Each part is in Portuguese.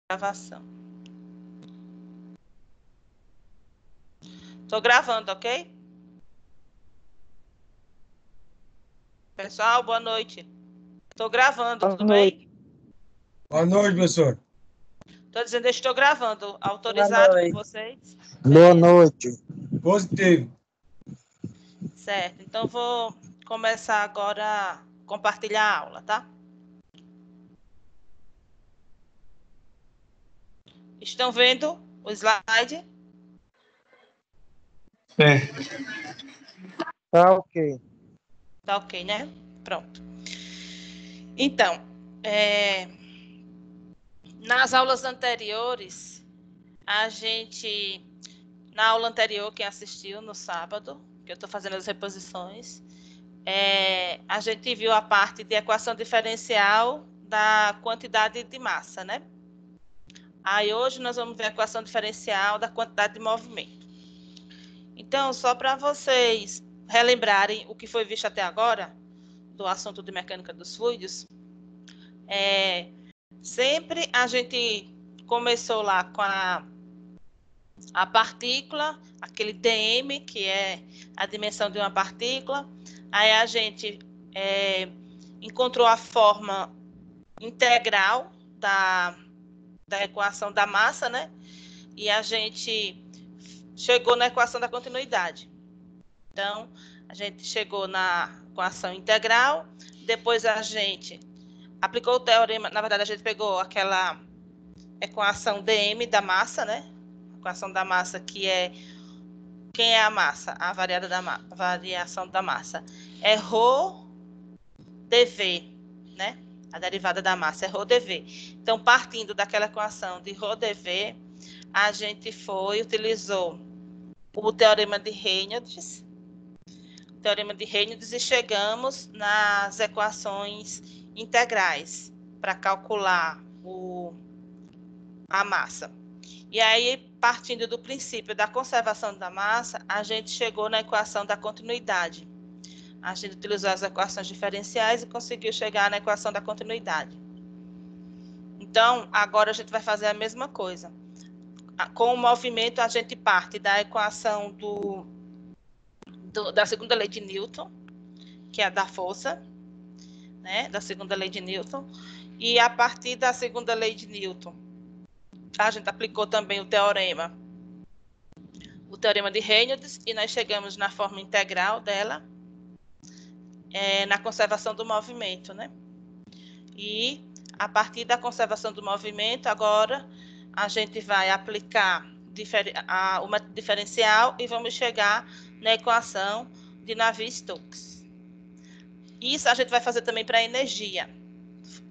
Gravação. Estou gravando, ok? Pessoal, boa noite. Estou gravando, tudo bem? Boa noite, professor. Estou dizendo que estou gravando. Autorizado por vocês? Boa noite. Positivo. Certo. Então, vou começar agora a compartilhar a aula, tá? Estão vendo o slide? Tá ok. Tá ok, né? Pronto. Então, nas aulas anteriores, na aula anterior, quem assistiu no sábado, que eu estou fazendo as reposições, a gente viu a parte de equação diferencial da quantidade de massa, né? Aí hoje nós vamos ver a equação diferencial da quantidade de movimento. Então, só para vocês relembrarem o que foi visto até agora, do assunto de mecânica dos fluidos, sempre a gente começou lá com a partícula, aquele dm, que é a dimensão de uma partícula. Aí a gente encontrou a forma integral da equação da massa, né? E a gente chegou na equação da continuidade. Então, a gente chegou na equação integral, depois a gente aplicou o teorema, na verdade a gente pegou aquela equação dm da massa, né? A equação da massa que é quem é a massa? A variação da massa é ρ dv, né? A derivada da massa é ρ dv. Então, partindo daquela equação de ρ dv, a gente utilizou o teorema de Reynolds, e chegamos nas equações integrais para calcular a massa. E aí, partindo do princípio da conservação da massa, a gente chegou na equação da continuidade. A gente utilizou as equações diferenciais e conseguiu chegar na equação da continuidade. Então, agora a gente vai fazer a mesma coisa. Com o movimento, a gente parte da equação da segunda lei de Newton, que é a da força, né? Da segunda lei de Newton. E a partir da segunda lei de Newton, a gente aplicou também o teorema de Reynolds, e nós chegamos na forma integral dela, na conservação do movimento, né? E a partir da conservação do movimento, agora a gente vai aplicar o método diferencial e vamos chegar na equação de Navier-Stokes. Isso a gente vai fazer também para a energia,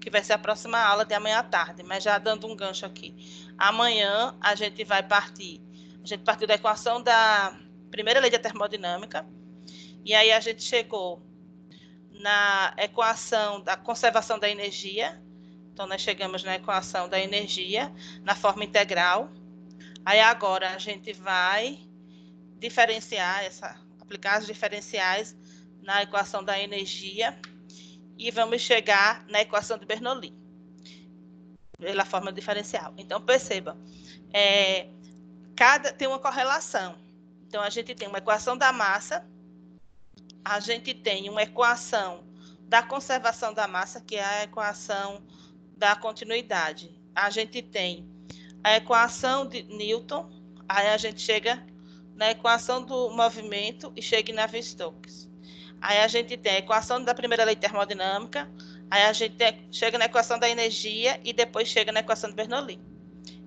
que vai ser a próxima aula de amanhã à tarde, mas já dando um gancho aqui. Amanhã a gente partiu da equação da primeira lei da termodinâmica, e aí a gente chegou na equação da conservação da energia. Então, nós chegamos na equação da energia, na forma integral. Aí, agora, a gente vai aplicar as diferenciais na equação da energia e vamos chegar na equação de Bernoulli, pela forma diferencial. Então, perceba, tem uma correlação. Então, a gente tem uma equação da massa, a gente tem uma equação da conservação da massa, que é a equação da continuidade. A gente tem a equação de Newton, aí a gente chega na equação do movimento e chega em Navier-Stokes. Aí a gente tem a equação da primeira lei termodinâmica, aí a gente chega na equação da energia e depois chega na equação de Bernoulli.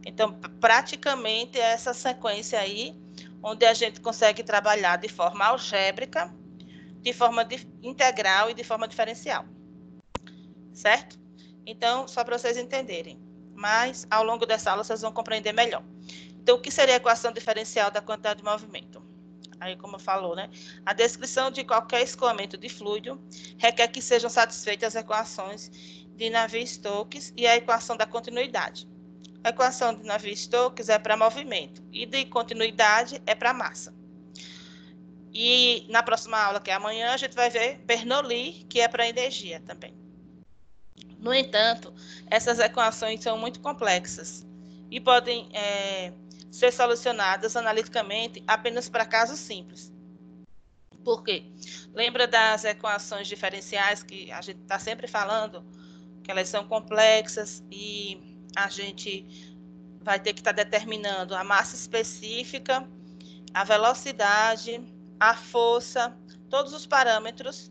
Então, praticamente é essa sequência aí, onde a gente consegue trabalhar de forma algébrica, de forma integral e de forma diferencial. Certo? Então, só para vocês entenderem. Mas, ao longo dessa aula, vocês vão compreender melhor. Então, o que seria a equação diferencial da quantidade de movimento? Aí, como falou, né? A descrição de qualquer escoamento de fluido requer que sejam satisfeitas as equações de Navier-Stokes e a equação da continuidade. A equação de Navier-Stokes é para movimento e de continuidade é para massa. E na próxima aula, que é amanhã, a gente vai ver Bernoulli, que é para energia também. No entanto, essas equações são muito complexas e podem ser solucionadas analiticamente apenas para casos simples. Por quê? Lembra das equações diferenciais que a gente está sempre falando, que elas são complexas e a gente vai ter que estar determinando a massa específica, a velocidade, a força, todos os parâmetros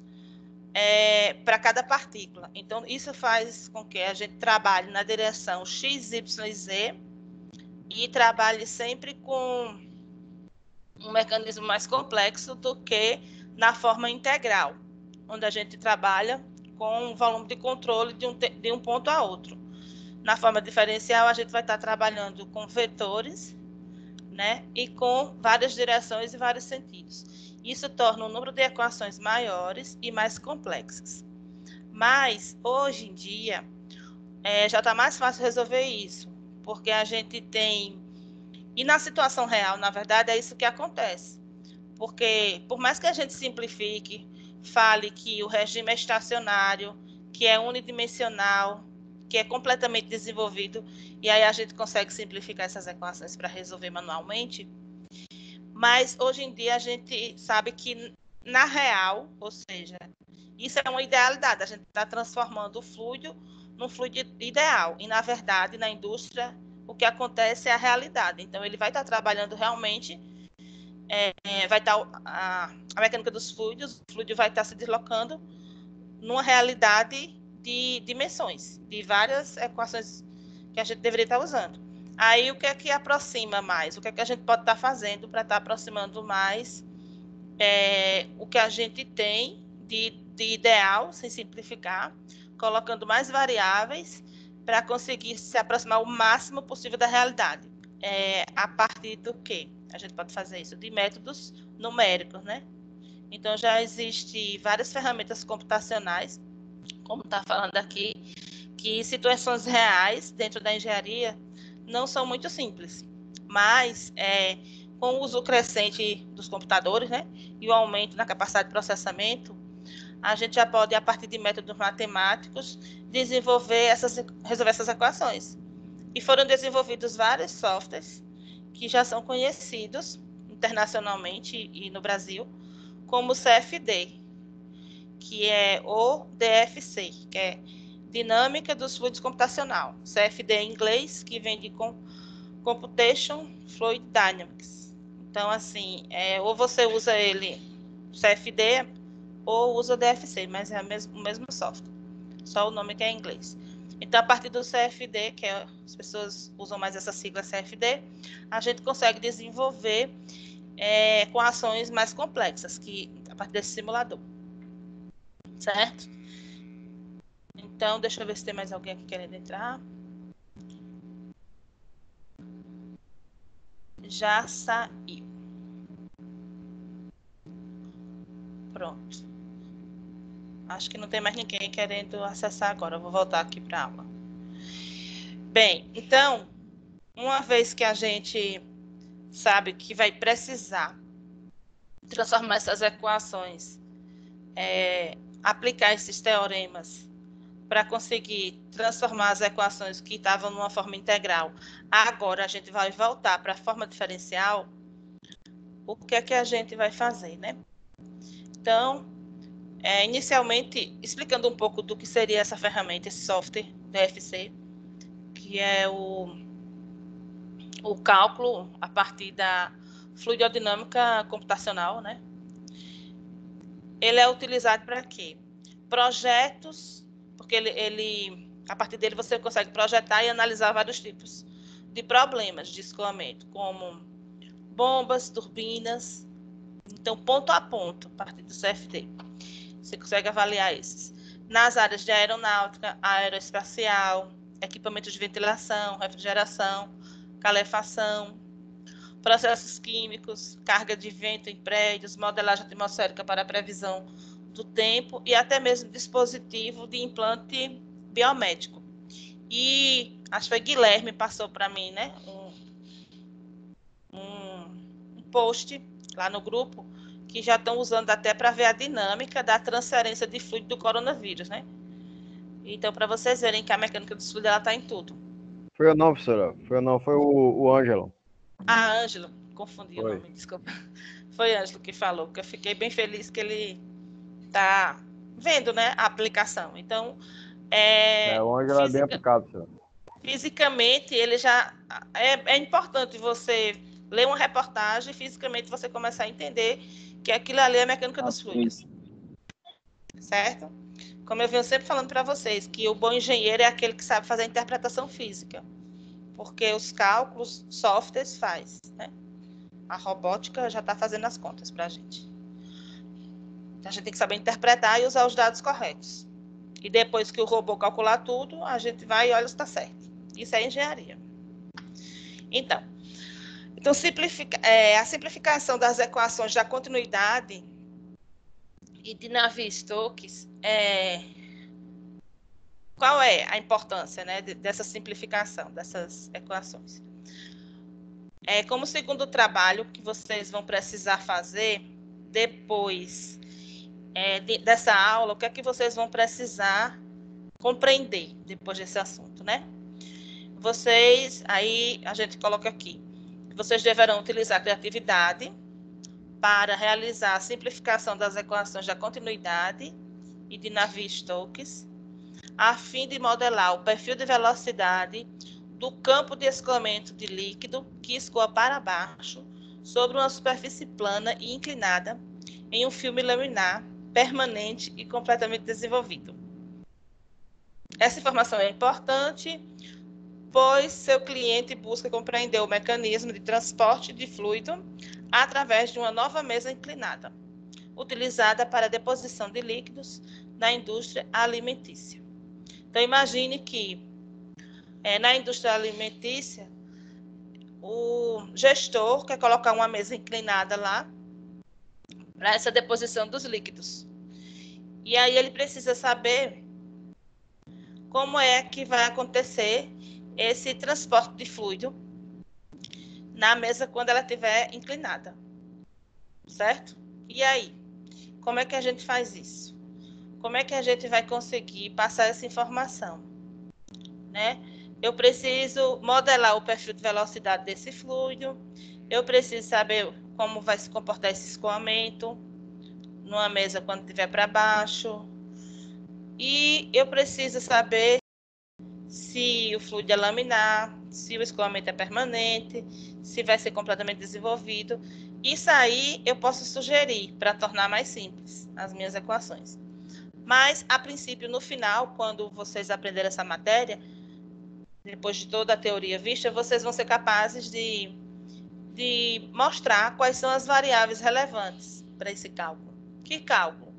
para cada partícula. Então, isso faz com que a gente trabalhe na direção x, y e z e trabalhe sempre com um mecanismo mais complexo do que na forma integral, onde a gente trabalha com um volume de controle de um ponto a outro. Na forma diferencial, a gente vai estar trabalhando com vetores, né, e com várias direções e vários sentidos. Isso torna o número de equações maiores e mais complexas. Mas, hoje em dia, já está mais fácil resolver isso, porque a gente tem... E na situação real, na verdade, é isso que acontece. Porque, por mais que a gente simplifique, fale que o regime é estacionário, que é unidimensional, que é completamente desenvolvido, e aí a gente consegue simplificar essas equações para resolver manualmente, mas hoje em dia a gente sabe que, na real, ou seja, isso é uma idealidade, a gente está transformando o fluido num fluido ideal, e na verdade, na indústria, o que acontece é a realidade. Então, ele vai estar trabalhando realmente, vai estar a mecânica dos fluidos, o fluido vai estar se deslocando numa realidade de dimensões, de várias equações que a gente deveria estar usando. Aí, o que é que aproxima mais? O que é que a gente pode estar fazendo para estar aproximando mais o que a gente tem de ideal, sem simplificar, colocando mais variáveis para conseguir se aproximar o máximo possível da realidade. A partir do quê? A gente pode fazer isso de métodos numéricos, né? Então, já existem várias ferramentas computacionais, como está falando aqui, que situações reais dentro da engenharia não são muito simples, mas com o uso crescente dos computadores, né, e o aumento na capacidade de processamento, a gente já pode, a partir de métodos matemáticos, resolver essas equações. E foram desenvolvidos vários softwares que já são conhecidos internacionalmente e no Brasil, como o CFD, que é o DFC, que é Dinâmica dos Fluidos Computacional. CFD em inglês, que vem de Computation Fluid Dynamics. Então, assim, ou você usa ele, CFD, ou usa o DFC, mas é o mesmo software, só o nome que é em inglês. Então, a partir do CFD, que as pessoas usam mais essa sigla CFD, a gente consegue desenvolver equações mais complexas, a partir desse simulador. Certo? Então, deixa eu ver se tem mais alguém aqui querendo entrar. Já saiu. Pronto. Acho que não tem mais ninguém querendo acessar agora. Eu vou voltar aqui para a aula. Bem, então, uma vez que a gente sabe que vai precisar transformar essas equações, aplicar esses teoremas para conseguir transformar as equações que estavam numa forma integral, agora a gente vai voltar para a forma diferencial, o que é que a gente vai fazer, né? Então, inicialmente, explicando um pouco do que seria essa ferramenta, esse software DFC, que é o cálculo a partir da fluidodinâmica computacional, né? Ele é utilizado para quê? Projetos, porque a partir dele você consegue projetar e analisar vários tipos de problemas de escoamento, como bombas, turbinas. Então, ponto a ponto, a partir do CFD, você consegue avaliar esses. Nas áreas de aeronáutica, aeroespacial, equipamentos de ventilação, refrigeração, calefação, processos químicos, carga de vento em prédios, modelagem atmosférica para a previsão do tempo e até mesmo dispositivo de implante biomédico. E acho que foi Guilherme passou para mim, né, um post lá no grupo que já estão usando até para ver a dinâmica da transferência de fluido do coronavírus, né? Então, para vocês verem que a mecânica do fluido está em tudo. Foi eu não, professora. Foi eu não, foi o Ângelo. Ah, Ângelo, confundi Foi. o nome, desculpa. Foi Ângelo que falou, que eu fiquei bem feliz que ele está vendo, né, a aplicação. Então, O Ângelo é bem aplicado, professora. fisicamente, ele já... É importante você ler uma reportagem e fisicamente você começar a entender que aquilo ali é a mecânica dos fluidos. Certo? Como eu venho sempre falando para vocês, que o bom engenheiro é aquele que sabe fazer a interpretação física, porque os cálculos, softwares faz, né? A robótica já está fazendo as contas para a gente. Então, a gente tem que saber interpretar e usar os dados corretos. E depois que o robô calcular tudo, a gente vai e olha se está certo. Isso é engenharia. Então a simplificação das equações da continuidade e de Navier-Stokes qual é a importância, né, dessa simplificação dessas equações? Como segundo trabalho que vocês vão precisar fazer depois dessa aula, o que é que vocês vão precisar compreender depois desse assunto, né? Aí a gente coloca aqui, vocês deverão utilizar a criatividade para realizar a simplificação das equações da continuidade e de Navier-Stokes, a fim de modelar o perfil de velocidade do campo de escoamento de líquido que escoa para baixo sobre uma superfície plana e inclinada em um filme laminar permanente e completamente desenvolvido. Essa informação é importante, pois seu cliente busca compreender o mecanismo de transporte de fluido através de uma nova mesa inclinada, utilizada para a deposição de líquidos na indústria alimentícia. Então, imagine que na indústria alimentícia, o gestor quer colocar uma mesa inclinada lá para essa deposição dos líquidos. E aí ele precisa saber como é que vai acontecer esse transporte de fluido na mesa quando ela estiver inclinada, certo? E aí, como é que a gente faz isso? Como é que a gente vai conseguir passar essa informação, né? Eu preciso modelar o perfil de velocidade desse fluido, eu preciso saber como vai se comportar esse escoamento numa mesa quando estiver para baixo, e eu preciso saber se o fluido é laminar, se o escoamento é permanente, se vai ser completamente desenvolvido. Isso aí eu posso sugerir para tornar mais simples as minhas equações. Mas, a princípio, no final, quando vocês aprenderem essa matéria, depois de toda a teoria vista, vocês vão ser capazes de mostrar quais são as variáveis relevantes para esse cálculo. Que cálculo?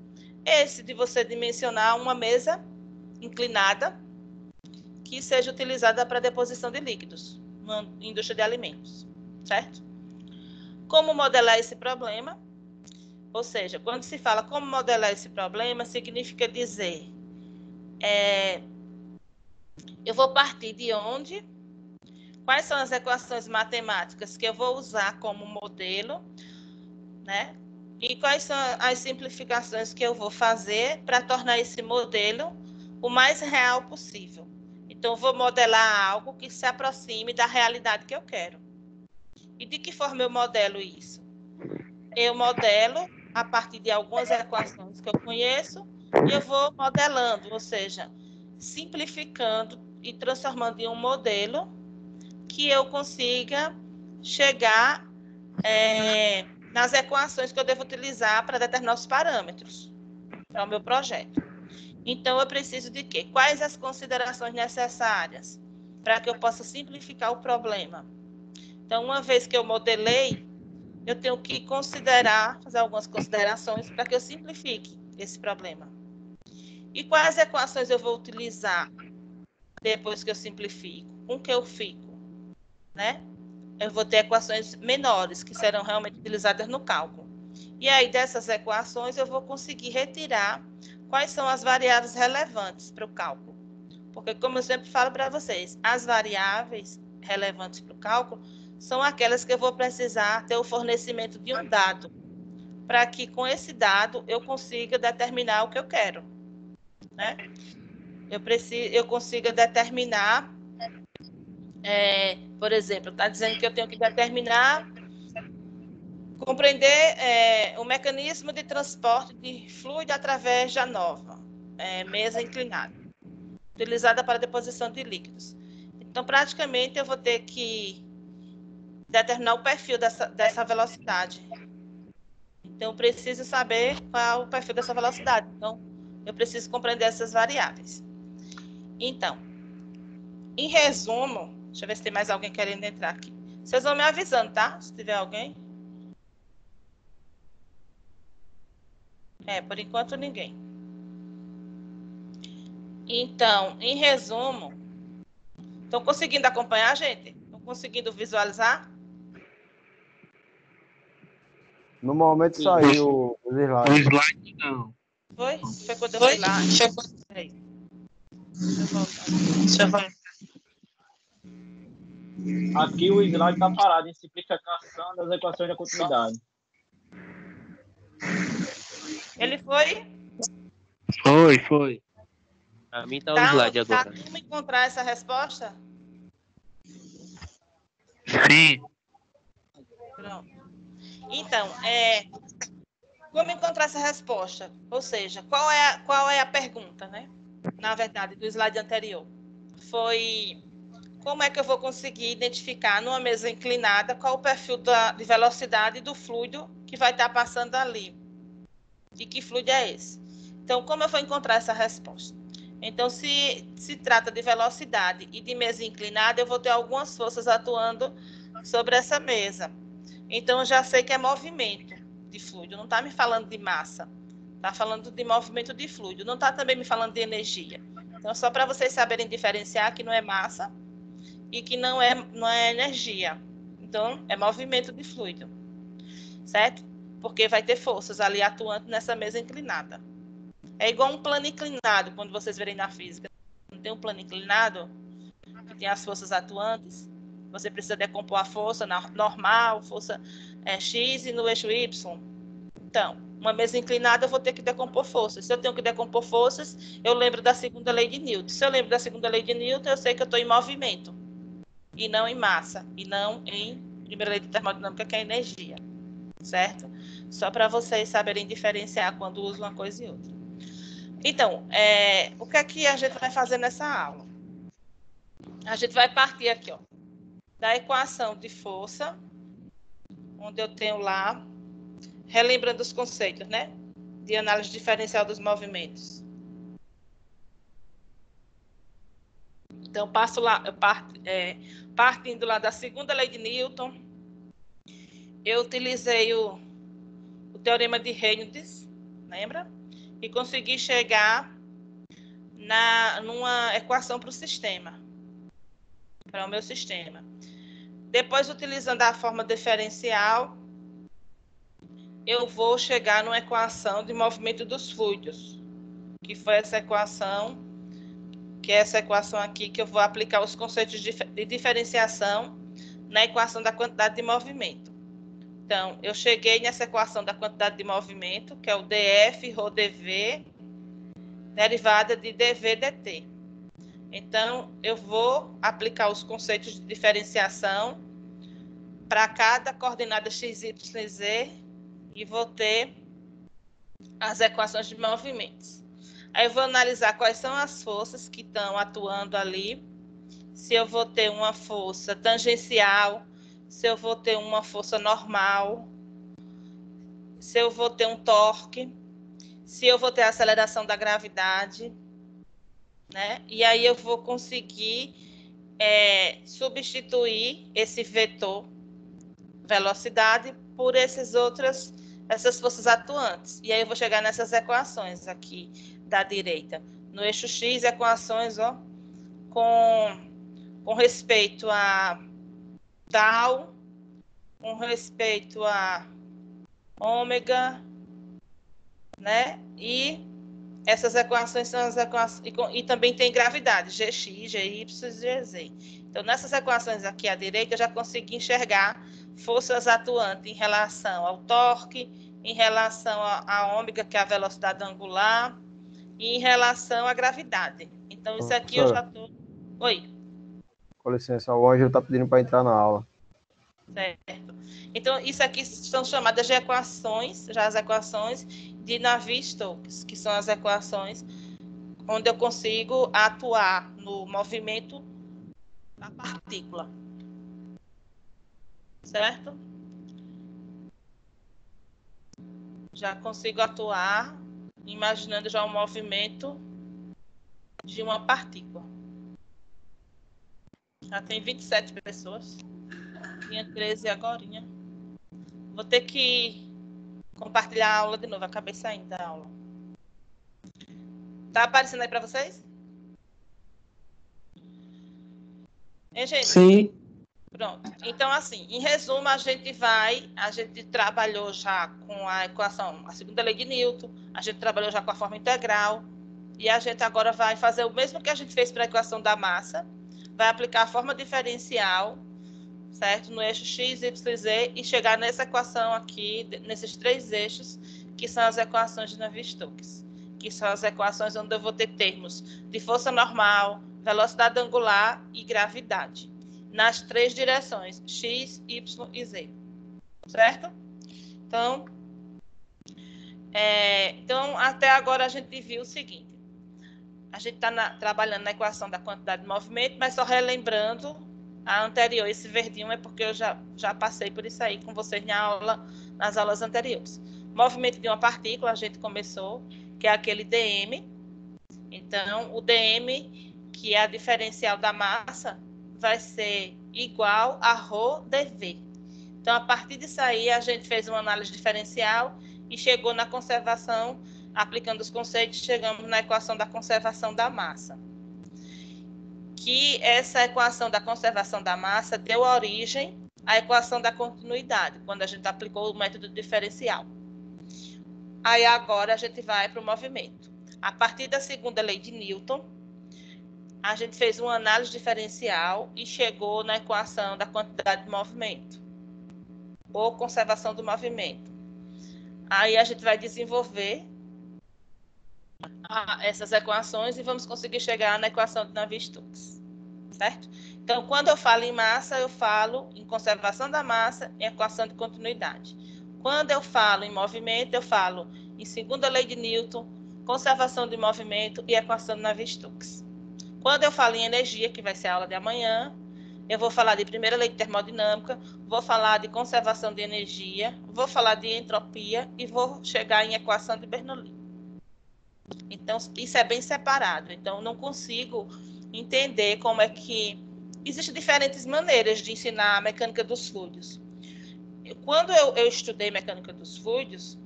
Esse de você dimensionar uma mesa inclinada que seja utilizada para deposição de líquidos na indústria de alimentos, certo? Como modelar esse problema? Ou seja, quando se fala como modelar esse problema, significa dizer eu vou partir de onde? Quais são as equações matemáticas que eu vou usar como modelo, né? E quais são as simplificações que eu vou fazer para tornar esse modelo o mais real possível. Então, eu vou modelar algo que se aproxime da realidade que eu quero. E de que forma eu modelo isso? Eu modelo a partir de algumas equações que eu conheço e eu vou modelando, ou seja, simplificando e transformando em um modelo que eu consiga chegar nas equações que eu devo utilizar para determinar os parâmetros para o meu projeto. Então, eu preciso de quê? Quais as considerações necessárias para que eu possa simplificar o problema? Então, uma vez que eu modelei, eu tenho que fazer algumas considerações para que eu simplifique esse problema. E quais equações eu vou utilizar depois que eu simplifico? Com que eu fico? Né? Eu vou ter equações menores, que serão realmente utilizadas no cálculo. E aí, dessas equações, eu vou conseguir retirar quais são as variáveis relevantes para o cálculo. Porque, como eu sempre falo para vocês, as variáveis relevantes para o cálculo são aquelas que eu vou precisar ter o fornecimento de um dado, para que com esse dado eu consiga determinar o que eu quero, né? Eu consiga determinar Por exemplo, está dizendo que eu tenho que determinar, compreender o mecanismo de transporte de fluido através da nova mesa inclinada, utilizada para deposição de líquidos. Então, praticamente, eu vou ter que determinar o perfil dessa velocidade. Então, eu preciso saber qual é o perfil dessa velocidade. Então, eu preciso compreender essas variáveis. Então, em resumo, deixa eu ver se tem mais alguém querendo entrar aqui. Vocês vão me avisando, tá? Se tiver alguém. Por enquanto, ninguém. Então, em resumo, estão conseguindo acompanhar, gente? Estão conseguindo visualizar? No momento saiu os O slides. slide não. Foi? Foi quando eu fui lá? Peraí. Deixa eu voltar. Aqui o slide está parado em simplificação das equações da continuidade. Ele foi? Foi. Pra mim tá o Tá, slide agora. tá como encontrar essa resposta? Sim. Pronto. Então, como encontrar essa resposta? Ou seja, qual é a pergunta, né? Na verdade, do slide anterior. Foi como é que eu vou conseguir identificar numa mesa inclinada qual o perfil de velocidade do fluido que vai estar passando ali. E que fluido é esse? Então, como eu vou encontrar essa resposta? Então, se trata de velocidade e de mesa inclinada, eu vou ter algumas forças atuando sobre essa mesa. Então, eu já sei que é movimento de fluido, não está me falando de massa. Está falando de movimento de fluido, não está também me falando de energia. Então, só para vocês saberem diferenciar que não é massa e que não é energia. Então, é movimento de fluido, certo? Porque vai ter forças ali atuando nessa mesa inclinada. É igual um plano inclinado, quando vocês verem na física. Não tem um plano inclinado, que tem as forças atuantes. Você precisa decompor a força normal, força X e no eixo Y. Então, uma mesa inclinada, eu vou ter que decompor forças. Se eu tenho que decompor forças, eu lembro da segunda lei de Newton. Se eu lembro da segunda lei de Newton, eu sei que eu estou em movimento, e não em massa, e não em primeira lei de termodinâmica, que é energia. Certo? Só para vocês saberem diferenciar quando usam uma coisa e outra. Então, o que é que a gente vai fazer nessa aula? A gente vai partir aqui, da equação de força, onde eu tenho lá, relembrando os conceitos, né? De análise diferencial dos movimentos. Então, partindo lá da segunda lei de Newton, eu utilizei o teorema de Reynolds, lembra? E consegui chegar numa equação para o sistema, para o meu sistema. Depois, utilizando a forma diferencial, eu vou chegar numa equação de movimento dos fluidos, que foi essa equação, que é essa equação aqui, que eu vou aplicar os conceitos de diferenciação na equação da quantidade de movimento. Então, eu cheguei nessa equação da quantidade de movimento, que é o dF rho dV, derivada de dV dt. Então, eu vou aplicar os conceitos de diferenciação para cada coordenada x, y, z e vou ter as equações de movimentos. Aí eu vou analisar quais são as forças que estão atuando ali, se eu vou ter uma força tangencial, se eu vou ter uma força normal, se eu vou ter um torque, se eu vou ter a aceleração da gravidade, né? E aí eu vou conseguir substituir esse vetor velocidade por essas forças atuantes. E aí eu vou chegar nessas equações aqui da direita. No eixo X, equações com respeito a tau, com respeito a ômega, né? E essas equações são as equações... E também tem gravidade, Gx, Gy, Gz. Então, nessas equações aqui à direita, eu já consegui enxergar forças atuantes em relação ao torque, em relação à ômega, que é a velocidade angular, e em relação à gravidade. Então, isso aqui eu já estou... Oi. com licença, o Ângelo tá pedindo para entrar na aula. Certo. Então, isso aqui são chamadas de equações, já as equações de Navier-Stokes, que são as equações onde eu consigo atuar no movimento da partícula. Certo? Já consigo atuar imaginando já o movimento de uma partícula. Já tem 27 pessoas. Tinha 13 agorinha. Vou ter que compartilhar a aula de novo. Acabei saindo da aula. Tá aparecendo aí para vocês? Hein, gente? Sim. Pronto. Então, assim, em resumo, a gente trabalhou já com a equação, a segunda lei de Newton, a gente trabalhou já com a forma integral, e a gente agora vai fazer o mesmo que a gente fez para a equação da massa, vai aplicar a forma diferencial, certo? No eixo x, y, z, e chegar nessa equação aqui, nesses três eixos, que são as equações de Navier-Stokes, que são as equações onde eu vou ter termos de força normal, velocidade angular e gravidade, nas três direções, x, y e z, certo? Então, até agora a gente viu o seguinte, a gente está trabalhando na equação da quantidade de movimento, mas só relembrando a anterior, esse verdinho é porque eu já passei por isso aí com vocês nas aulas anteriores. Movimento de uma partícula, a gente começou, que é aquele dm. Então, o dm, que é a diferencial da massa, vai ser igual a ρ dv. Então, a partir disso aí, a gente fez uma análise diferencial e chegou na conservação, aplicando os conceitos, chegamos na equação da conservação da massa. Que essa equação da conservação da massa deu origem à equação da continuidade, quando a gente aplicou o método diferencial. Aí agora a gente vai para o movimento. A partir da segunda lei de Newton, a gente fez uma análise diferencial e chegou na equação da quantidade de movimento, ou conservação do movimento. Aí a gente vai desenvolver essas equações e vamos conseguir chegar na equação de Navier-Stokes, certo? Então, quando eu falo em massa, eu falo em conservação da massa e equação de continuidade. Quando eu falo em movimento, eu falo em segunda lei de Newton, conservação de movimento e equação de Navier-Stokes. Quando eu falo em energia, que vai ser a aula de amanhã, eu vou falar de primeira lei de termodinâmica, vou falar de conservação de energia, vou falar de entropia e vou chegar em equação de Bernoulli. Então, isso é bem separado. Então, eu não consigo entender como é que... Existem diferentes maneiras de ensinar a mecânica dos fluidos. Quando eu estudei mecânica dos fluidos,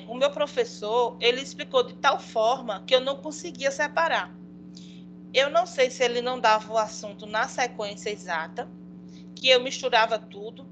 o meu professor, ele explicou de tal forma que eu não conseguia separar. Eu não sei se ele não dava o assunto na sequência exata, que eu misturava tudo.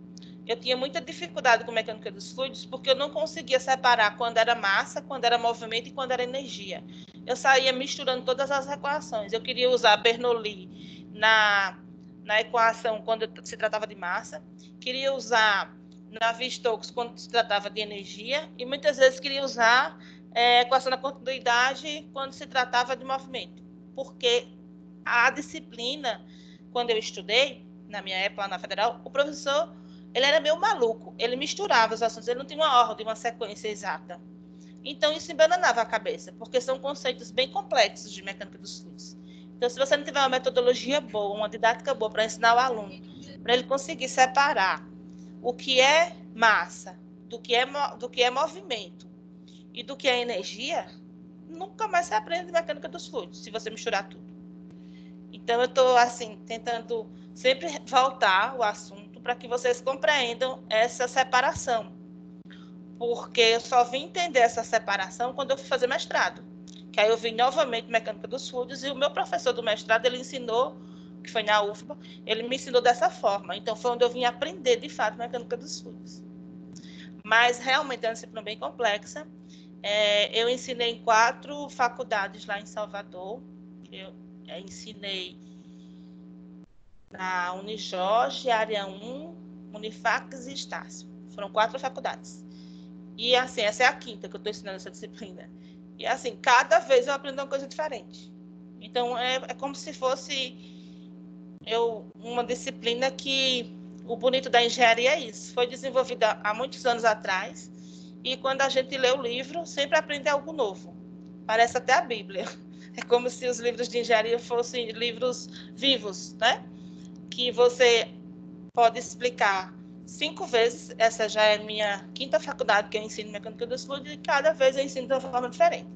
Eu tinha muita dificuldade com mecânica dos fluidos, porque eu não conseguia separar quando era massa, quando era movimento e quando era energia. Eu saía misturando todas as equações. Eu queria usar Bernoulli na equação quando se tratava de massa, queria usar Navier-Stokes quando se tratava de energia, e muitas vezes queria usar a equação da continuidade quando se tratava de movimento. Porque a disciplina, quando eu estudei, na minha época lá na Federal, o professor, ele era meio maluco, ele misturava os assuntos, ele não tinha uma ordem, uma sequência exata. Então, isso embananava a cabeça, porque são conceitos bem complexos de mecânica dos fluidos. Então, se você não tiver uma metodologia boa, uma didática boa para ensinar o aluno, para ele conseguir separar o que é massa, do que é movimento e do que é energia, nunca mais se aprende mecânica dos fluidos, se você misturar tudo. Então, eu estou, assim, tentando sempre voltar o assunto para que vocês compreendam essa separação. Porque eu só vim entender essa separação quando eu fui fazer mestrado. Que aí eu vim novamente mecânica dos fluidos e o meu professor do mestrado, ele ensinou, que foi na UFBA, ele me ensinou dessa forma. Então, foi onde eu vim aprender, de fato, mecânica dos fluidos. Mas, realmente, é uma disciplina bem complexa. Eu ensinei em 4 faculdades lá em Salvador. Eu ensinei na Unijorge, Área 1, Unifax e Estácio. Foram 4 faculdades. E, assim, essa é a 5ª que eu estou ensinando essa disciplina. E, assim, cada vez eu aprendo uma coisa diferente. Então, é como se fosse uma disciplina que o bonito da engenharia é isso. Foi desenvolvida há muitos anos atrás e quando a gente lê o livro, sempre aprende algo novo. Parece até a Bíblia. É como se os livros de engenharia fossem livros vivos, né? Que você pode explicar 5 vezes. Essa já é a minha 5ª faculdade que eu ensino mecânica dos fluidos e cada vez eu ensino de uma forma diferente.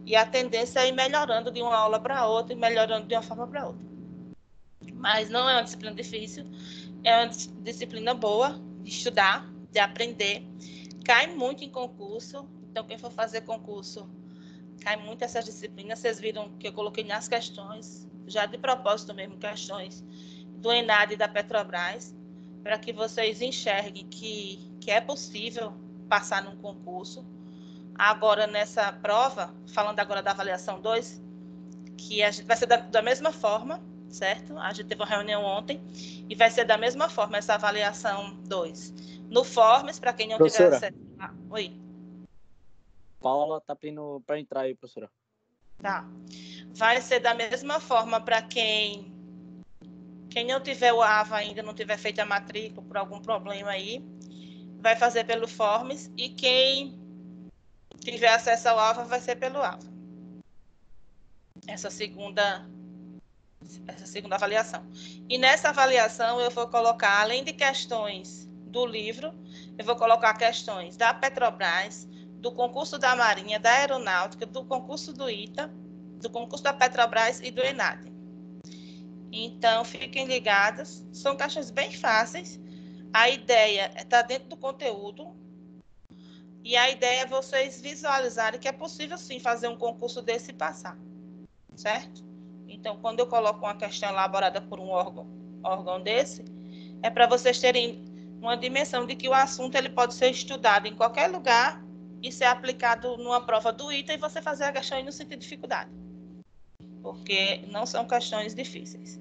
E a tendência é ir melhorando de uma aula para outra e melhorando de uma forma para outra. Mas não é uma disciplina difícil, é uma disciplina boa de estudar, de aprender. Cai muito em concurso, então quem for fazer concurso, cai muito essas disciplinas. Vocês viram que eu coloquei nas questões, já de propósito mesmo, questões do ENAD e da Petrobras, para que vocês enxerguem que é possível passar num concurso. Agora, nessa prova, falando agora da avaliação 2, que a gente vai ser da mesma forma, certo? A gente teve uma reunião ontem e vai ser da mesma forma essa avaliação 2. No Forms, para quem não tiver acesso... Oi. Paula tá pedindo para entrar aí, professora. Tá. Vai ser da mesma forma para quem não tiver o AVA ainda, não tiver feito a matrícula por algum problema aí, vai fazer pelo Forms, e quem tiver acesso ao AVA vai ser pelo AVA. Essa segunda avaliação. E nessa avaliação eu vou colocar, além de questões do livro, eu vou colocar questões da Petrobras, do concurso da Marinha, da Aeronáutica, do concurso do ITA, do concurso da Petrobras e do ENAD. Então, fiquem ligadas. São questões bem fáceis. A ideia está dentro do conteúdo. E a ideia é vocês visualizarem que é possível, sim, fazer um concurso desse e passar. Certo? Então, quando eu coloco uma questão elaborada por um órgão desse, é para vocês terem uma dimensão de que o assunto ele pode ser estudado em qualquer lugar e ser aplicado numa prova do ITA e você fazer a questão aí no sentido de dificuldade. Porque não são questões difíceis.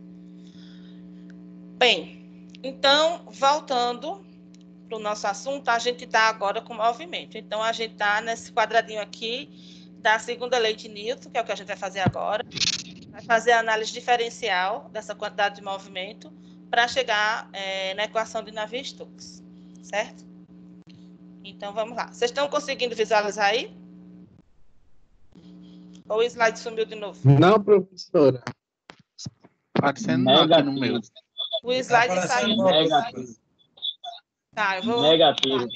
Bem, então, voltando para o nosso assunto, a gente está agora com movimento. Então, a gente está nesse quadradinho aqui da segunda lei de Newton, que é o que a gente vai fazer agora. Vai fazer a análise diferencial dessa quantidade de movimento para chegar na equação de Navier-Stokes, certo? Então, vamos lá. Vocês estão conseguindo visualizar aí? Ou o slide sumiu de novo? Não, professora. Aparecendo não aqui no meu. O slide saiu. Negativo. Tá, eu vou... Negativo.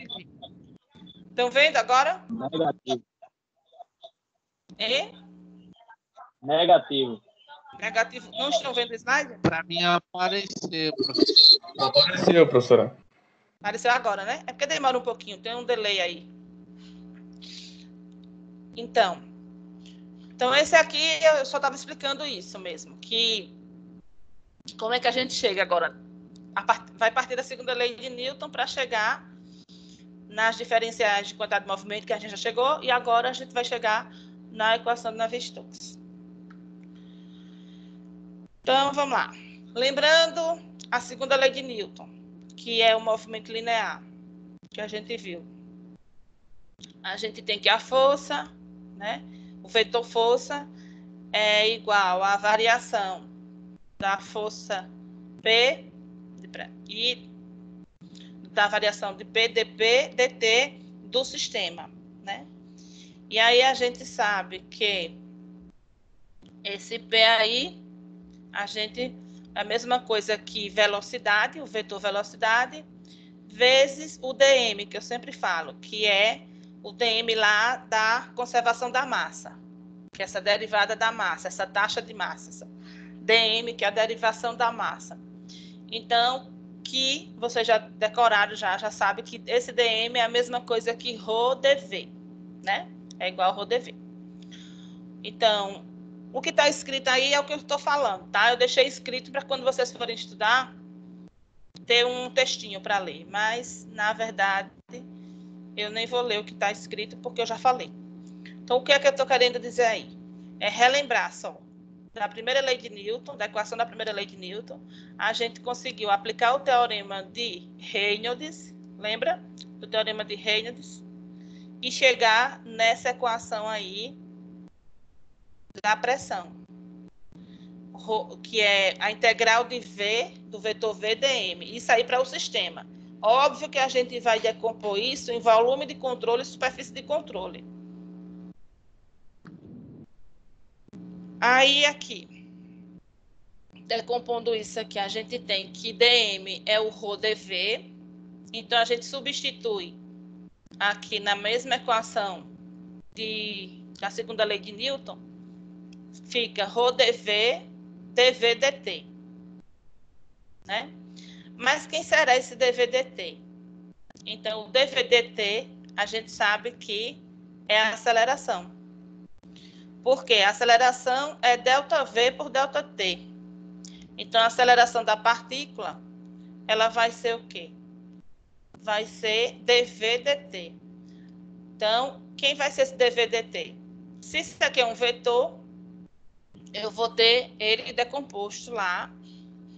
Estão vendo agora? Negativo. E? Negativo. Negativo. Não estão vendo o slide? Para mim apareceu, professora. Apareceu, professora. Apareceu agora, né? É porque demora um pouquinho, tem um delay aí. Então esse aqui eu só estava explicando isso mesmo, que como é que a gente chega agora? Vai partir da segunda lei de Newton para chegar nas diferenciais de quantidade de movimento, que a gente já chegou, e agora a gente vai chegar na equação de Navier-Stokes. Então, vamos lá. Lembrando a segunda lei de Newton, que é o movimento linear, que a gente viu. A gente tem que a força, né? O vetor força é igual à variação da força P e da variação de P, dP, dt do sistema, né? E aí a gente sabe que esse P aí, a mesma coisa que velocidade, o vetor velocidade, vezes o dm, que eu sempre falo, que é o dm lá da conservação da massa, que é essa derivada da massa, essa taxa de massa, essa dm, que é a derivação da massa. Então, que vocês já decoraram, já sabe que esse dm é a mesma coisa que ρ dv, né? É igual a ρ dv. Então, o que está escrito aí é o que eu estou falando, tá? Eu deixei escrito para quando vocês forem estudar, ter um textinho para ler, mas, na verdade, eu nem vou ler o que está escrito, porque eu já falei. Então, o que é que eu estou querendo dizer aí? É relembrar só. Da primeira lei de Newton, da equação da primeira lei de Newton, a gente conseguiu aplicar o teorema de Reynolds, lembra? Do teorema de Reynolds, e chegar nessa equação aí da pressão. que é a integral de V do vetor V dm. Isso aí para o sistema. Óbvio que a gente vai decompor isso em volume de controle e superfície de controle. Aí, aqui, decompondo isso aqui, a gente tem que dm é o ρ dv. Então, a gente substitui aqui na mesma equação da segunda lei de Newton, fica ρ dv dv dt. Né? Mas quem será esse dv dt? Então, o dv dt, a gente sabe que é a aceleração. Porque a aceleração é ΔV por ΔT. Então, a aceleração da partícula, ela vai ser o quê? Vai ser dv dt. Então, quem vai ser esse dv dt? Se isso aqui é um vetor, eu vou ter ele decomposto lá,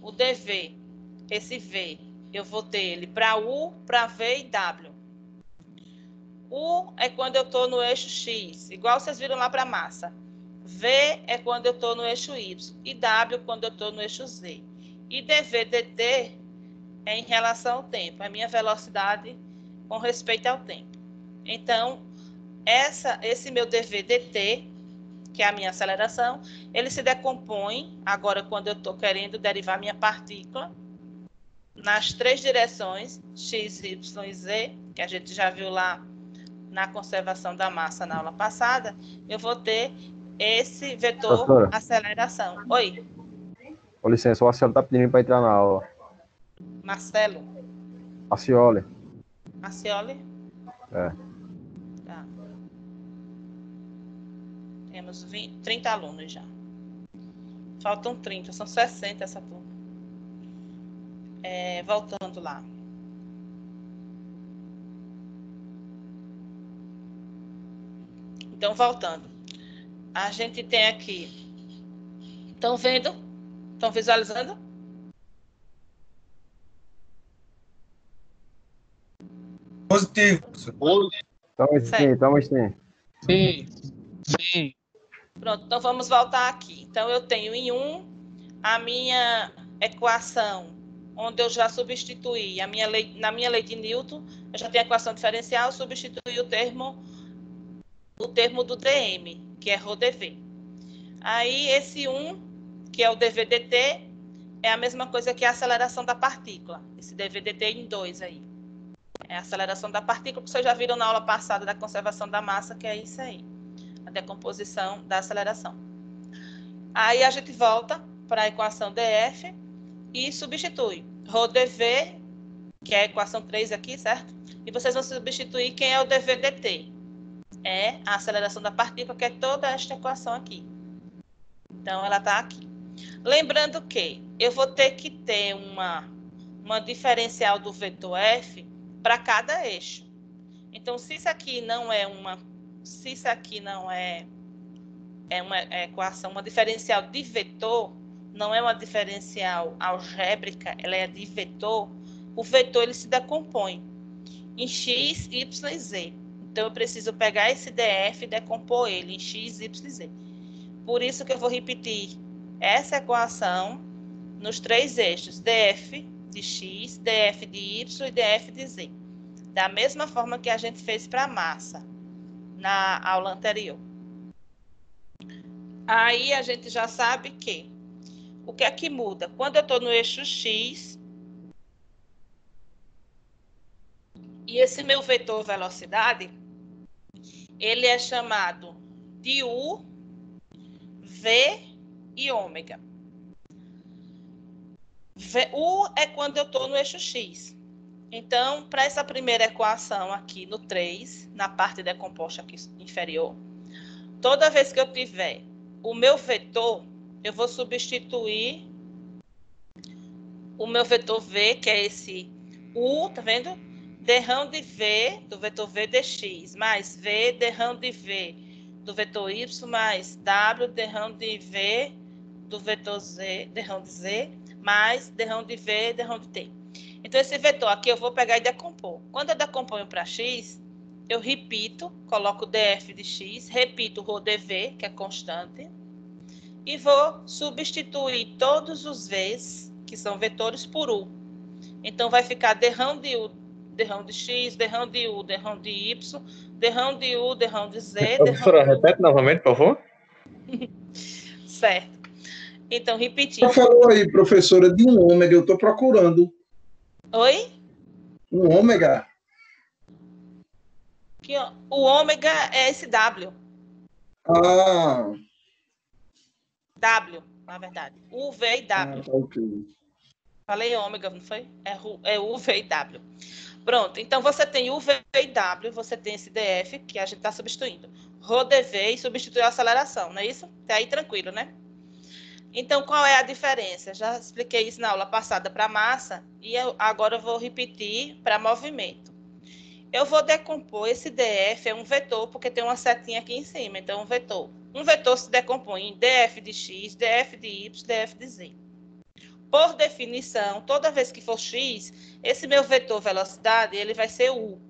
o dv. Esse v, eu vou ter ele para U, para V e W. U é quando eu estou no eixo X, igual vocês viram lá para a massa. V é quando eu estou no eixo Y. E W quando eu estou no eixo Z. E dv dt é em relação ao tempo. É a minha velocidade com respeito ao tempo. Então, esse meu dv dt, que é a minha aceleração, ele se decompõe, agora quando eu estou querendo derivar minha partícula, nas três direções, x, y e z, que a gente já viu lá na conservação da massa na aula passada, eu vou ter esse vetor Professora. aceleração. Oi, Com licença, o Marcelo tá pedindo para entrar na aula. Marcelo, Acioli. Marcioli? É. Tá. Temos 30 alunos já. Faltam 30, são 60 essa turma. Voltando lá. Então, voltando. A gente tem aqui... Estão vendo? Estão visualizando? Positivo. Estamos sim. Sim, sim. Pronto, então vamos voltar aqui. Então, eu tenho em 1 a minha equação, onde eu já substituí na minha lei de Newton, eu já tenho a equação diferencial, substituí o termo do dm, que é ρ dv. Aí, esse 1, que é o dv dt, é a mesma coisa que a aceleração da partícula. Esse dv dt em 2 aí. É a aceleração da partícula, que vocês já viram na aula passada da conservação da massa, que é isso aí. A decomposição da aceleração. Aí, a gente volta para a equação df e substitui ρ dv, que é a equação 3 aqui, certo? E vocês vão substituir quem é o dv dt. É a aceleração da partícula, que é toda esta equação aqui. Então, ela está aqui. Lembrando que eu vou ter que ter uma diferencial do vetor f para cada eixo. Então, se isso aqui não é uma equação, uma diferencial de vetor, não é uma diferencial algébrica, ela é de vetor, o vetor ele se decompõe em x, y e z. Então, eu preciso pegar esse df e decompor ele em x, y e z. Por isso que eu vou repetir essa equação nos três eixos, df de x, df de y e df de z. Da mesma forma que a gente fez para a massa na aula anterior. Aí, a gente já sabe que o que é que muda? Quando eu estou no eixo x, e esse meu vetor velocidade, ele é chamado de U, V e ômega. U é quando eu estou no eixo x. Então, para essa primeira equação aqui no 3, na parte decomposta aqui inferior, toda vez que eu tiver o meu vetor, eu vou substituir o meu vetor V, que é esse U, tá vendo? D de V do vetor V dx, mais V d de V do vetor Y, mais W d de V do vetor Z, d de Z, mais d de V, d de T. Então, esse vetor aqui eu vou pegar e decompor. Quando eu decomponho para x, eu repito, coloco df de x, repito o ρ dv, que é constante, e vou substituir todos os Vs, que são vetores, por U. Então, vai ficar derrão de U, derrão de X, derrão de U, derrão de Y, derrão de U, derrão de Z. Professora, repete novamente, por favor. Certo. Então, repetindo. Você falou aí, professora, de um ômega, eu estou procurando. Oi? Um ômega? Aqui, ó. O ômega é esse W. Ah, W, na verdade. U, V e W. ok. Falei ômega, não foi? É U, V e W. Pronto, então você tem U, V e W, você tem esse DF, que a gente está substituindo. Rho, DV e substituir a aceleração, não é isso? Até aí tranquilo, né? Então, qual é a diferença? Já expliquei isso na aula passada para massa, e agora eu vou repetir para movimento. Eu vou decompor esse DF, é um vetor, porque tem uma setinha aqui em cima, então é um vetor. Um vetor se decompõe em DF de X, DF de Y, DF de Z. Por definição, toda vez que for X, esse meu vetor velocidade, ele vai ser U.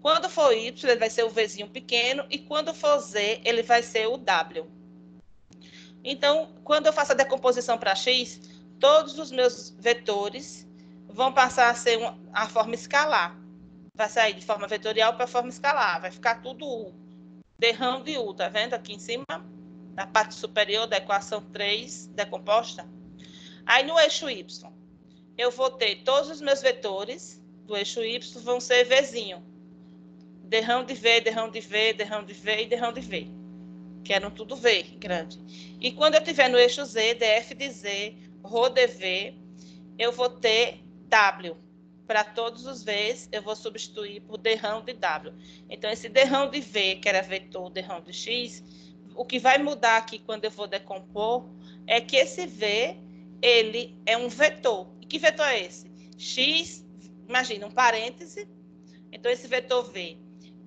Quando for Y, ele vai ser o Vzinho pequeno, e quando for Z, ele vai ser o W. Então, quando eu faço a decomposição para X, todos os meus vetores vão passar a ser a forma escalar. Vai sair de forma vetorial para forma escalar. Vai ficar tudo U. Derrão de U, tá vendo? Aqui em cima, na parte superior da equação 3 decomposta. Aí, no eixo Y, eu vou ter todos os meus vetores do eixo Y vão ser Vzinho. Derrão de V, derrão de V, derrão de V e derrão de V. Que eram tudo V, grande. E quando eu tiver no eixo Z, DF de Z, Rho dV, eu vou ter W. Para todos os Vs, eu vou substituir por derrão de W. Então, esse derrão de V, que era vetor derrão de X, o que vai mudar aqui quando eu vou decompor é que esse V, ele é um vetor. E que vetor é esse? X, imagina, um parêntese. Então, esse vetor V,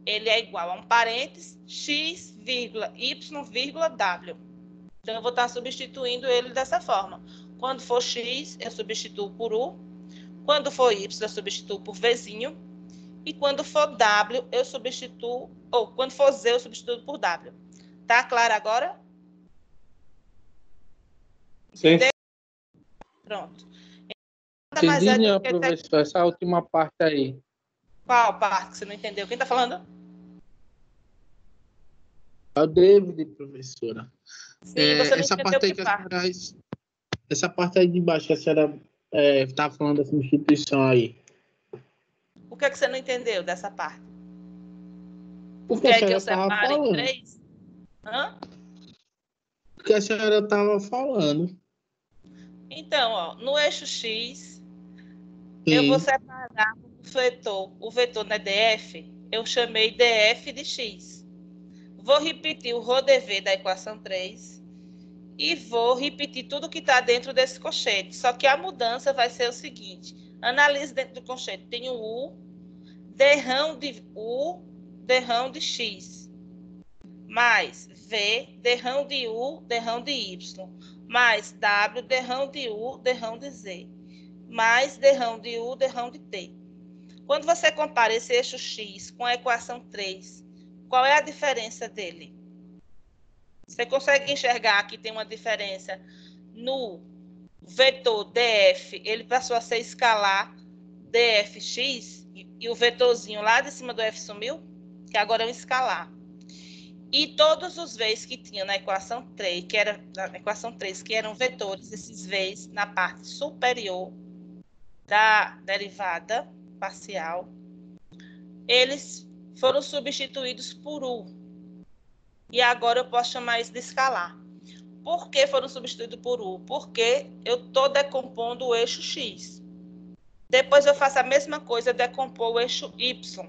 ele é igual a um parêntese, X, vírgula, Y, vírgula, W. Então, eu vou estar substituindo ele dessa forma. Quando for X, eu substituo por U. Quando for Y, eu substituo por Vzinho. E quando for W, eu substituo... Ou quando for Z, eu substituo por W. Tá claro agora? Sim. Pronto. Entendi, não, professor. Essa última parte aí. Qual parte que você não entendeu? Quem está falando? É o David, professora. Sim, você não essa entendeu parte aí que que a senhora, essa parte aí de baixo que a senhora está falando da substituição aí. O que é que você não entendeu dessa parte? Porque Quer a que eu senhora estava separe em falando. 3? Hã? Porque a senhora estava falando. Então, ó, no eixo X, Sim. eu vou separar o vetor na DF, eu chamei DF de X. Vou repetir o Rho dV da equação 3 e vou repetir tudo que está dentro desse colchete. Só que a mudança vai ser o seguinte. Analise dentro do colchete. Tem o U, derrão de X, mais V, derrão de U, derrão de Y, mais W, derrão de U, derrão de Z, mais derrão de U, derrão de T. Quando você compara esse eixo X com a equação 3, qual é a diferença dele? Você consegue enxergar que tem uma diferença no vetor DF, ele passou a ser escalar DFX, e o vetorzinho lá de cima do F sumiu, que agora é um escalar. E todos os V's que tinham na equação 3, que eram vetores, esses V's na parte superior da derivada parcial, eles foram substituídos por U. E agora eu posso chamar isso de escalar. Por que foram substituídos por U? Porque eu estou decompondo o eixo X. Depois eu faço a mesma coisa, decompor o eixo Y.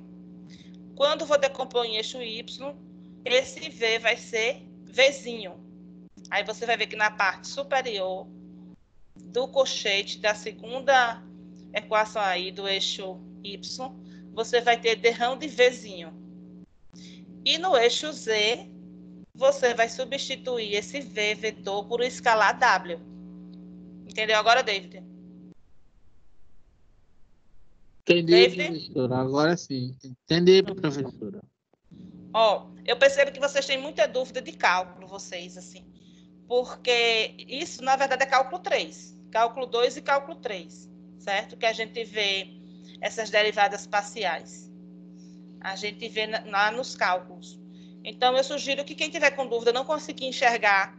Quando vou decompor em eixo Y, esse V vai ser Vzinho. Aí você vai ver que na parte superior do colchete da segunda equação aí do eixo Y, você vai ter derrão de Vzinho. E no eixo Z, você vai substituir esse V vetor por um escalar W. Entendeu agora, David? Entendi, David? professora. Agora sim. Entendi, professora. Ó, eu percebo que vocês têm muita dúvida de cálculo, vocês, assim. porque isso, na verdade, é cálculo 3. Cálculo 2 e cálculo 3, certo? Que a gente vê essas derivadas parciais. A gente vê lá nos cálculos. Então, eu sugiro que quem tiver com dúvida, não conseguir enxergar,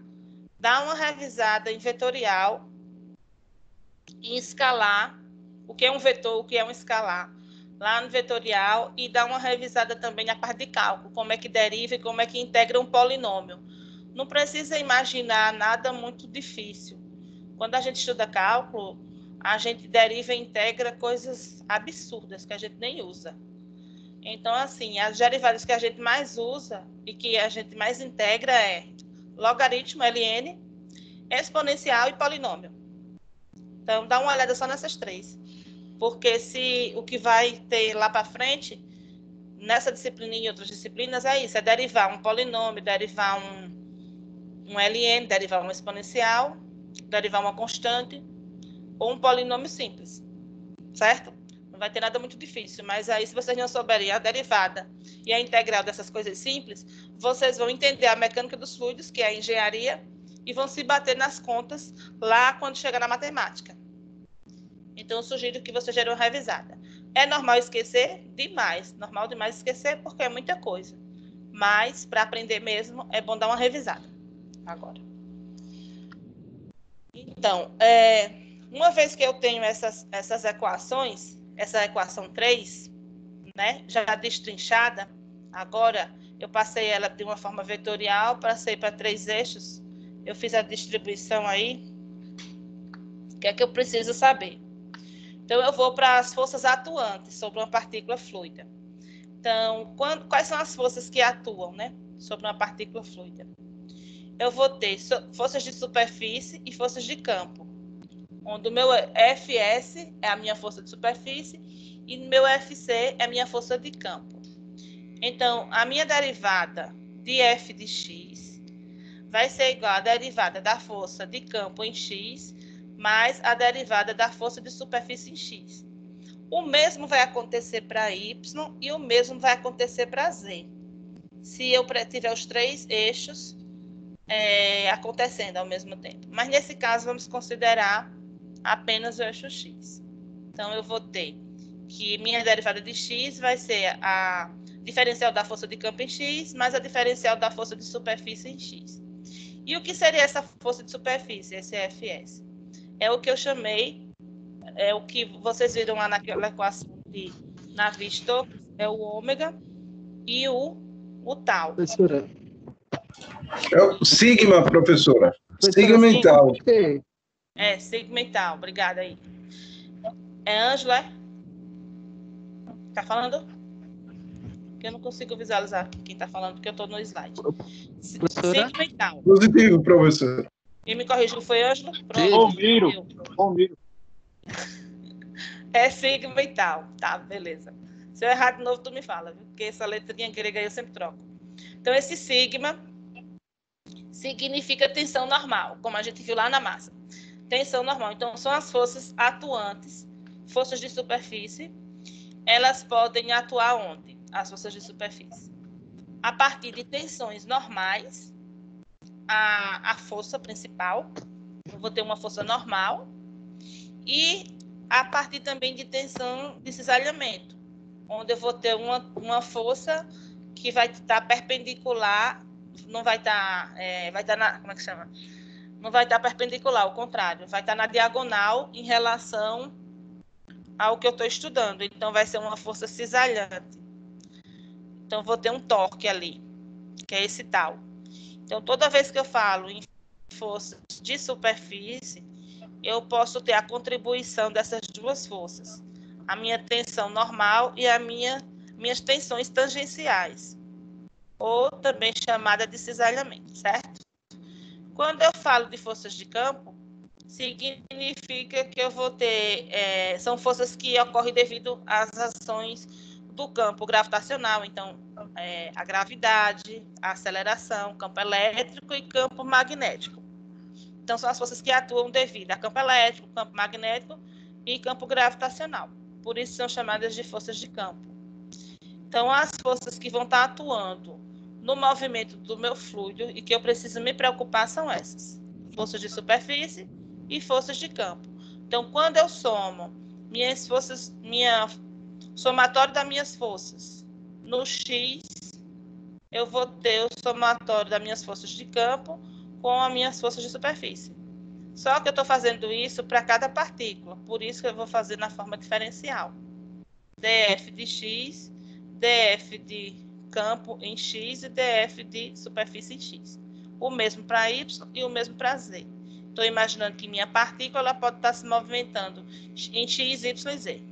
dá uma revisada em vetorial e escalar o que é um vetor, o que é um escalar, lá no vetorial, e dá uma revisada também na parte de cálculo, como é que deriva e como é que integra um polinômio. Não precisa imaginar nada muito difícil. Quando a gente estuda cálculo, a gente deriva e integra coisas absurdas que a gente nem usa. Então, assim, as derivadas que a gente mais usa e que a gente mais integra é logaritmo, ln, exponencial e polinômio. Então, dá uma olhada só nessas 3. Porque se o que vai ter lá para frente, nessa disciplina e em outras disciplinas, é isso, é derivar um polinômio, derivar um ln, derivar um exponencial, derivar uma constante ou um polinômio simples, certo? Não vai ter nada muito difícil, mas aí se vocês não souberem a derivada e a integral dessas coisas simples, vocês vão entender a mecânica dos fluidos, que é a engenharia, e vão se bater nas contas lá quando chegar na matemática. Então, eu sugiro que vocês gerem uma revisada. É normal esquecer? Demais. Normal demais esquecer, porque é muita coisa. Mas, para aprender mesmo, é bom dar uma revisada. Agora. Então, uma vez que eu tenho essas equações, essa equação 3, né, já destrinchada, agora eu passei ela de uma forma vetorial, passei para 3 eixos, eu fiz a distribuição aí. O que é que eu preciso saber? Então, eu vou para as forças atuantes sobre uma partícula fluida. Então, quais são as forças que atuam, né, sobre uma partícula fluida? Eu vou ter forças de superfície e forças de campo, onde o meu Fs é a minha força de superfície e o meu Fc é a minha força de campo. Então, a minha derivada de f de x vai ser igual à derivada da força de campo em x mais a derivada da força de superfície em x. O mesmo vai acontecer para y e o mesmo vai acontecer para z. Se eu tiver os 3 eixos acontecendo ao mesmo tempo. Mas nesse caso, vamos considerar apenas o eixo x. Então, eu vou ter que minha derivada de x vai ser a diferencial da força de campo em x mais a diferencial da força de superfície em x. E o que seria essa força de superfície, esse Fs? É o que eu chamei, é o que vocês viram lá naquela equação de Navier-Stokes, é o ômega e o tal. Professora. É o sigma, professora. Sigma e tal. Sigma e tal. Obrigada aí. É Ângela? Tá falando? Porque eu não consigo visualizar quem tá falando, porque eu tô no slide. Sigma e tal. Positivo, professor. E me corrigiu, foi Ângela? Bombeiro. É sigma e tal. Tá, beleza. Se eu errar de novo, tu me fala, viu? Porque essa letrinha grega aí eu sempre troco. Então, esse sigma significa tensão normal, como a gente viu lá na massa. Tensão normal. Então, são as forças atuantes, forças de superfície. Elas podem atuar onde? As forças de superfície. A partir de tensões normais, a força principal, eu vou ter uma força normal, e a partir também de tensão de cisalhamento, onde eu vou ter uma força que vai estar perpendicular, não vai estar, vai estar na, como é que chama? Não vai estar perpendicular, ao contrário, vai estar na diagonal em relação ao que eu estou estudando. Então, vai ser uma força cisalhante. Então, vou ter um torque ali, que é esse tal. Então, toda vez que eu falo em forças de superfície, eu posso ter a contribuição dessas duas forças. A minha tensão normal e minhas tensões tangenciais, ou também chamada de cisalhamento, certo? Quando eu falo de forças de campo, significa que eu vou ter, são forças que ocorrem devido às ações do campo gravitacional, então, a gravidade, a aceleração, campo elétrico e campo magnético. Então, são as forças que atuam devido a campo elétrico, campo magnético e campo gravitacional. Por isso, são chamadas de forças de campo. Então, as forças que vão estar atuando no movimento do meu fluido e que eu preciso me preocupar são essas: forças de superfície e forças de campo. Então, quando eu somo minhas forças, somatório das minhas forças no X, eu vou ter o somatório das minhas forças de campo com as minhas forças de superfície. Só que eu estou fazendo isso para cada partícula, por isso que eu vou fazer na forma diferencial. dF de X, dF de campo em X e dF de superfície em X. O mesmo para Y e o mesmo para Z. Estou imaginando que minha partícula ela pode estar se movimentando em X, Y e Z.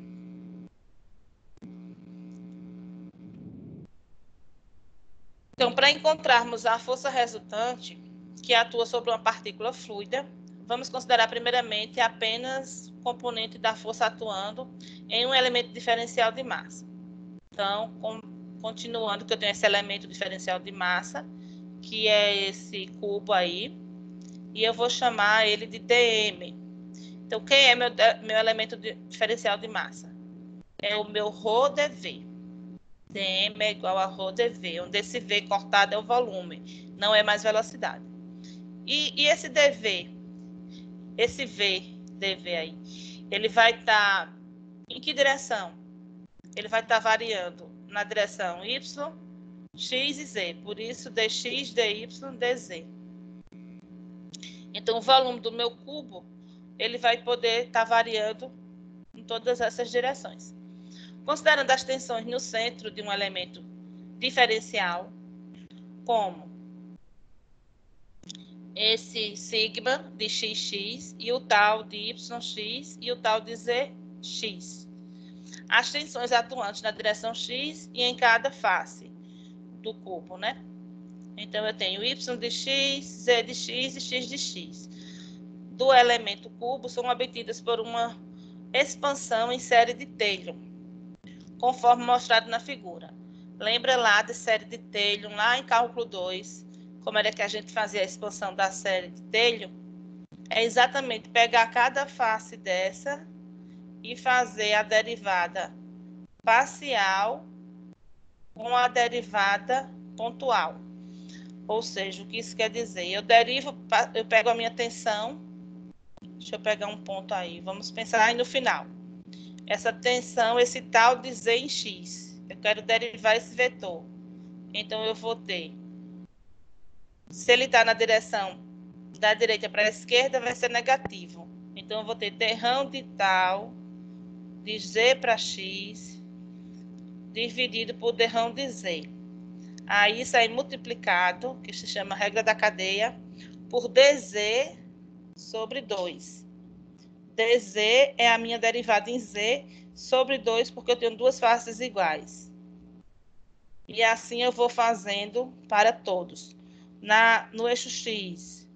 Então, para encontrarmos a força resultante, que atua sobre uma partícula fluida, vamos considerar primeiramente apenas o componente da força atuando em um elemento diferencial de massa. Então, continuando, que eu tenho esse elemento diferencial de massa, que é esse cubo aí, e eu vou chamar ele de dm. Então, quem é meu elemento diferencial de massa? É o meu ρdv. dm é igual a ρdv, onde esse v cortado é o volume, não é mais velocidade. E esse dv, esse dv aí, ele vai estar em que direção? Ele vai estar variando na direção y, x e z, por isso dx, dy, dz. Então, o volume do meu cubo, ele vai poder estar variando em todas essas direções. Considerando as tensões no centro de um elemento diferencial, como esse sigma de xx e o tal de yx e o tal de zx. As tensões atuantes na direção x e em cada face do cubo, né? Então, eu tenho y de x, z de x e x de x. Do elemento cubo são obtidas por uma expansão em série de Taylor, conforme mostrado na figura. Lembra lá da série de Taylor, lá em cálculo 2, como era que a gente fazia a expansão da série de Taylor? É exatamente pegar cada face dessa e fazer a derivada parcial com a derivada pontual. Ou seja, o que isso quer dizer? Eu pego a minha tensão, deixa eu pegar um ponto aí, vamos pensar aí no final. Essa tensão, esse tal de Z em X, eu quero derivar esse vetor. Então, eu vou ter, se ele está na direção da direita para a esquerda, vai ser negativo. Então, eu vou ter terrão de tal, de Z para X, dividido por derrão de Z. Aí, isso aí multiplicado, que se chama regra da cadeia, por dz sobre 2. dz é a minha derivada em z sobre 2, porque eu tenho duas faces iguais. E assim eu vou fazendo para todos. No eixo x,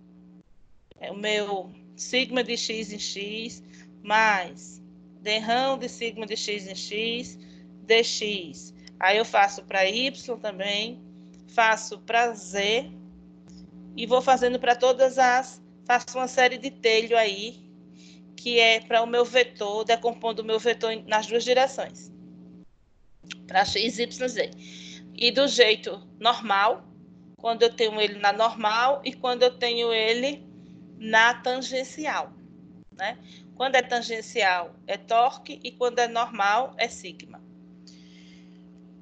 é o meu sigma de x em x, mais derrão de sigma de x em x, dx. Aí eu faço para y também, faço para z, e vou fazendo para todas as... Faço uma série de Taylor aí, que é para o meu vetor, decompondo o meu vetor nas duas direções. Para x, y, z. E do jeito normal, quando eu tenho ele na normal e quando eu tenho ele na tangencial, né? Quando é tangencial é torque e quando é normal é sigma.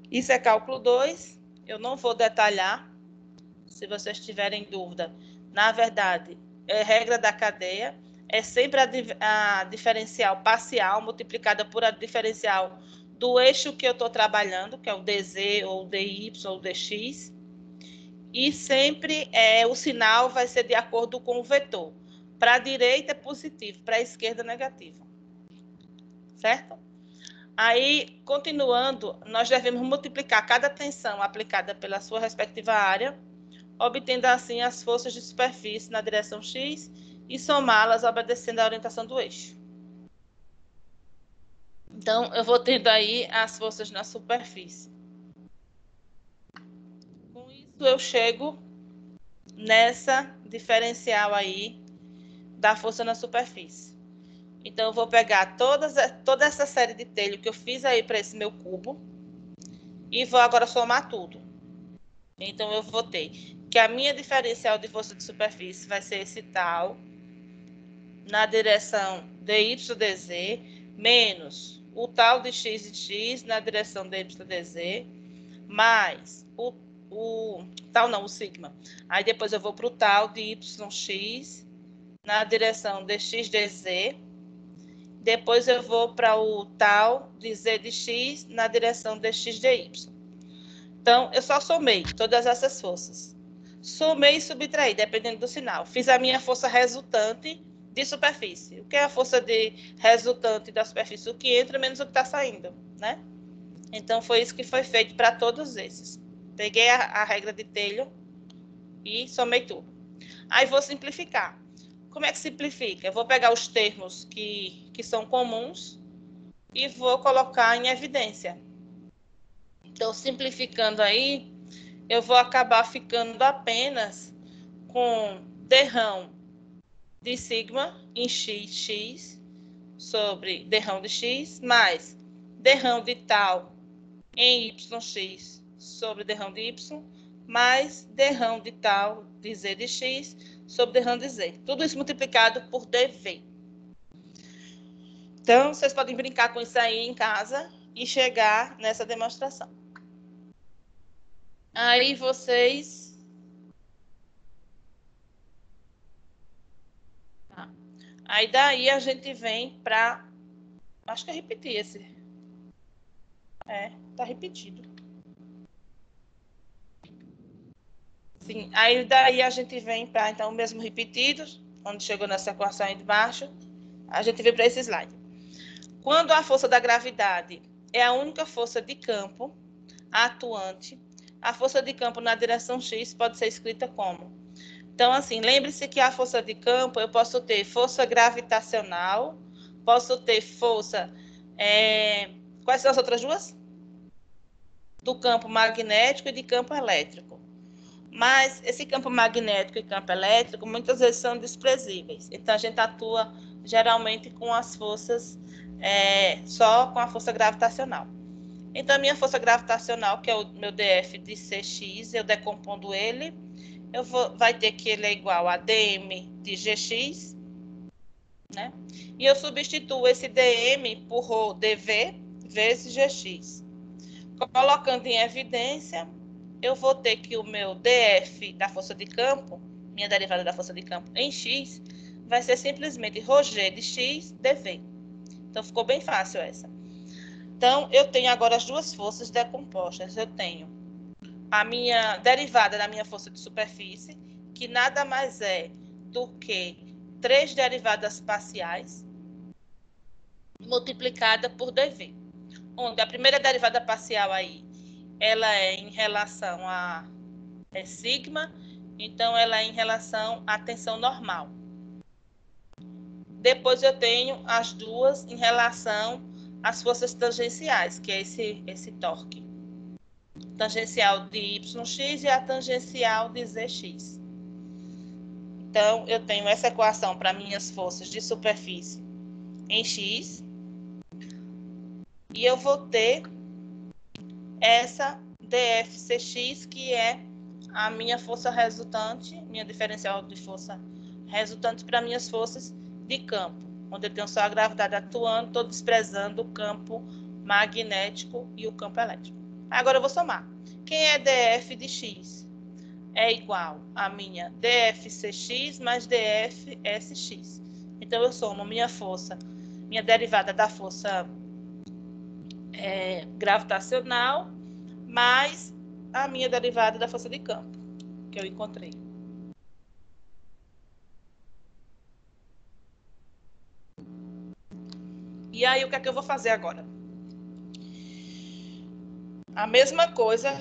Isso é cálculo 2, eu não vou detalhar, se vocês tiverem dúvida. Na verdade, é regra da cadeia, é sempre a diferencial parcial multiplicada por a diferencial do eixo que eu estou trabalhando, que é o dz, ou o dy, ou o dx, e sempre o sinal vai ser de acordo com o vetor. Para a direita é positivo, para a esquerda é negativo. Certo? Aí, continuando, nós devemos multiplicar cada tensão aplicada pela sua respectiva área, obtendo assim as forças de superfície na direção x e somá-las obedecendo à orientação do eixo. Então, eu vou tendo aí as forças na superfície. Com isso, eu chego nessa diferencial aí da força na superfície. Então, eu vou pegar toda essa série de Taylor que eu fiz aí para esse meu cubo e vou agora somar tudo. Então, eu vou ter que a minha diferencial de força de superfície vai ser esse tal, na direção dYdz, menos o tal de x de x na direção dYdz, mais o tal não, o sigma. Aí depois eu vou para o tal de yx na direção dxdz. Depois eu vou para o tal de z de x na direção dx de y. Então, eu só somei todas essas forças. Somei e subtraí, dependendo do sinal. Fiz a minha força resultante de superfície. O que é a força de resultante da superfície? O que entra menos o que está saindo, né? Então, foi isso que foi feito para todos esses. Peguei a regra de Taylor e somei tudo. Aí, vou simplificar. Como é que simplifica? Eu vou pegar os termos que são comuns e vou colocar em evidência. Então, simplificando aí, eu vou acabar ficando apenas com d-rão de sigma em x sobre d-rão de x, mais d-rão de tal em yx sobre d-rão de y, mais d-rão de tal de z de x sobre d-rão de z. Tudo isso multiplicado por dv. Então, vocês podem brincar com isso aí em casa e chegar nessa demonstração. Aí vocês... Tá. Aí daí a gente vem para... Acho que eu repeti esse. Tá repetido. Sim, aí daí a gente vem para, então, o mesmo repetido, onde chegou nessa equação aí de baixo, a gente vem para esse slide. Quando a força da gravidade é a única força de campo atuante, a força de campo na direção x pode ser escrita como? Então, assim, lembre-se que a força de campo, eu posso ter força gravitacional, posso ter força... Quais são as outras duas? Do campo magnético e de campo elétrico. Mas esse campo magnético e campo elétrico, muitas vezes são desprezíveis. Então, a gente atua geralmente com as forças, só com a força gravitacional. Então, a minha força gravitacional, que é o meu dF de Cx, eu decompondo ele, vai ter que ele é igual a dm de Gx, né? E eu substituo esse dm por ρ dv vezes Gx. Colocando em evidência, eu vou ter que o meu dF da força de campo, minha derivada da força de campo em x, vai ser simplesmente ρg de x dv. Então, ficou bem fácil essa. Então, eu tenho agora as duas forças decompostas. Eu tenho a minha derivada da minha força de superfície, que nada mais é do que 3 derivadas parciais multiplicada por dv. Onde a primeira derivada parcial aí, ela é em relação a sigma, então ela é em relação à tensão normal. Depois eu tenho as duas em relação às forças tangenciais, que é esse torque. Tangencial de yx e a tangencial de zx. Então, eu tenho essa equação para minhas forças de superfície em x. E eu vou ter essa dFcx, que é a minha força resultante, minha diferencial de força resultante para minhas forças de campo, onde eu tenho só a gravidade atuando, estou desprezando o campo magnético e o campo elétrico. Agora eu vou somar. Quem é dF de x? É igual a minha dFcx mais dFsx. Então, eu somo minha força, minha derivada da força gravitacional, mais a minha derivada da força de campo, que eu encontrei. E aí, o que é que eu vou fazer agora? A mesma coisa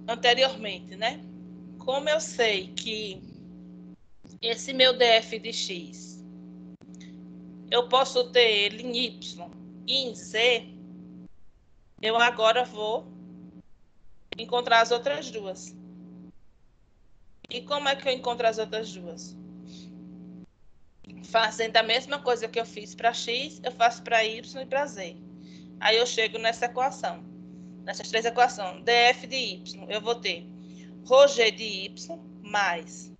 anteriormente, né? Como eu sei que esse meu dF de x, eu posso ter ele em y e em z, eu agora vou encontrar as outras duas. E como é que eu encontro as outras duas? Fazendo a mesma coisa que eu fiz para x, eu faço para y e para z. Aí eu chego nessa equação, nessas três equações. dF de y, eu vou ter ρg de y mais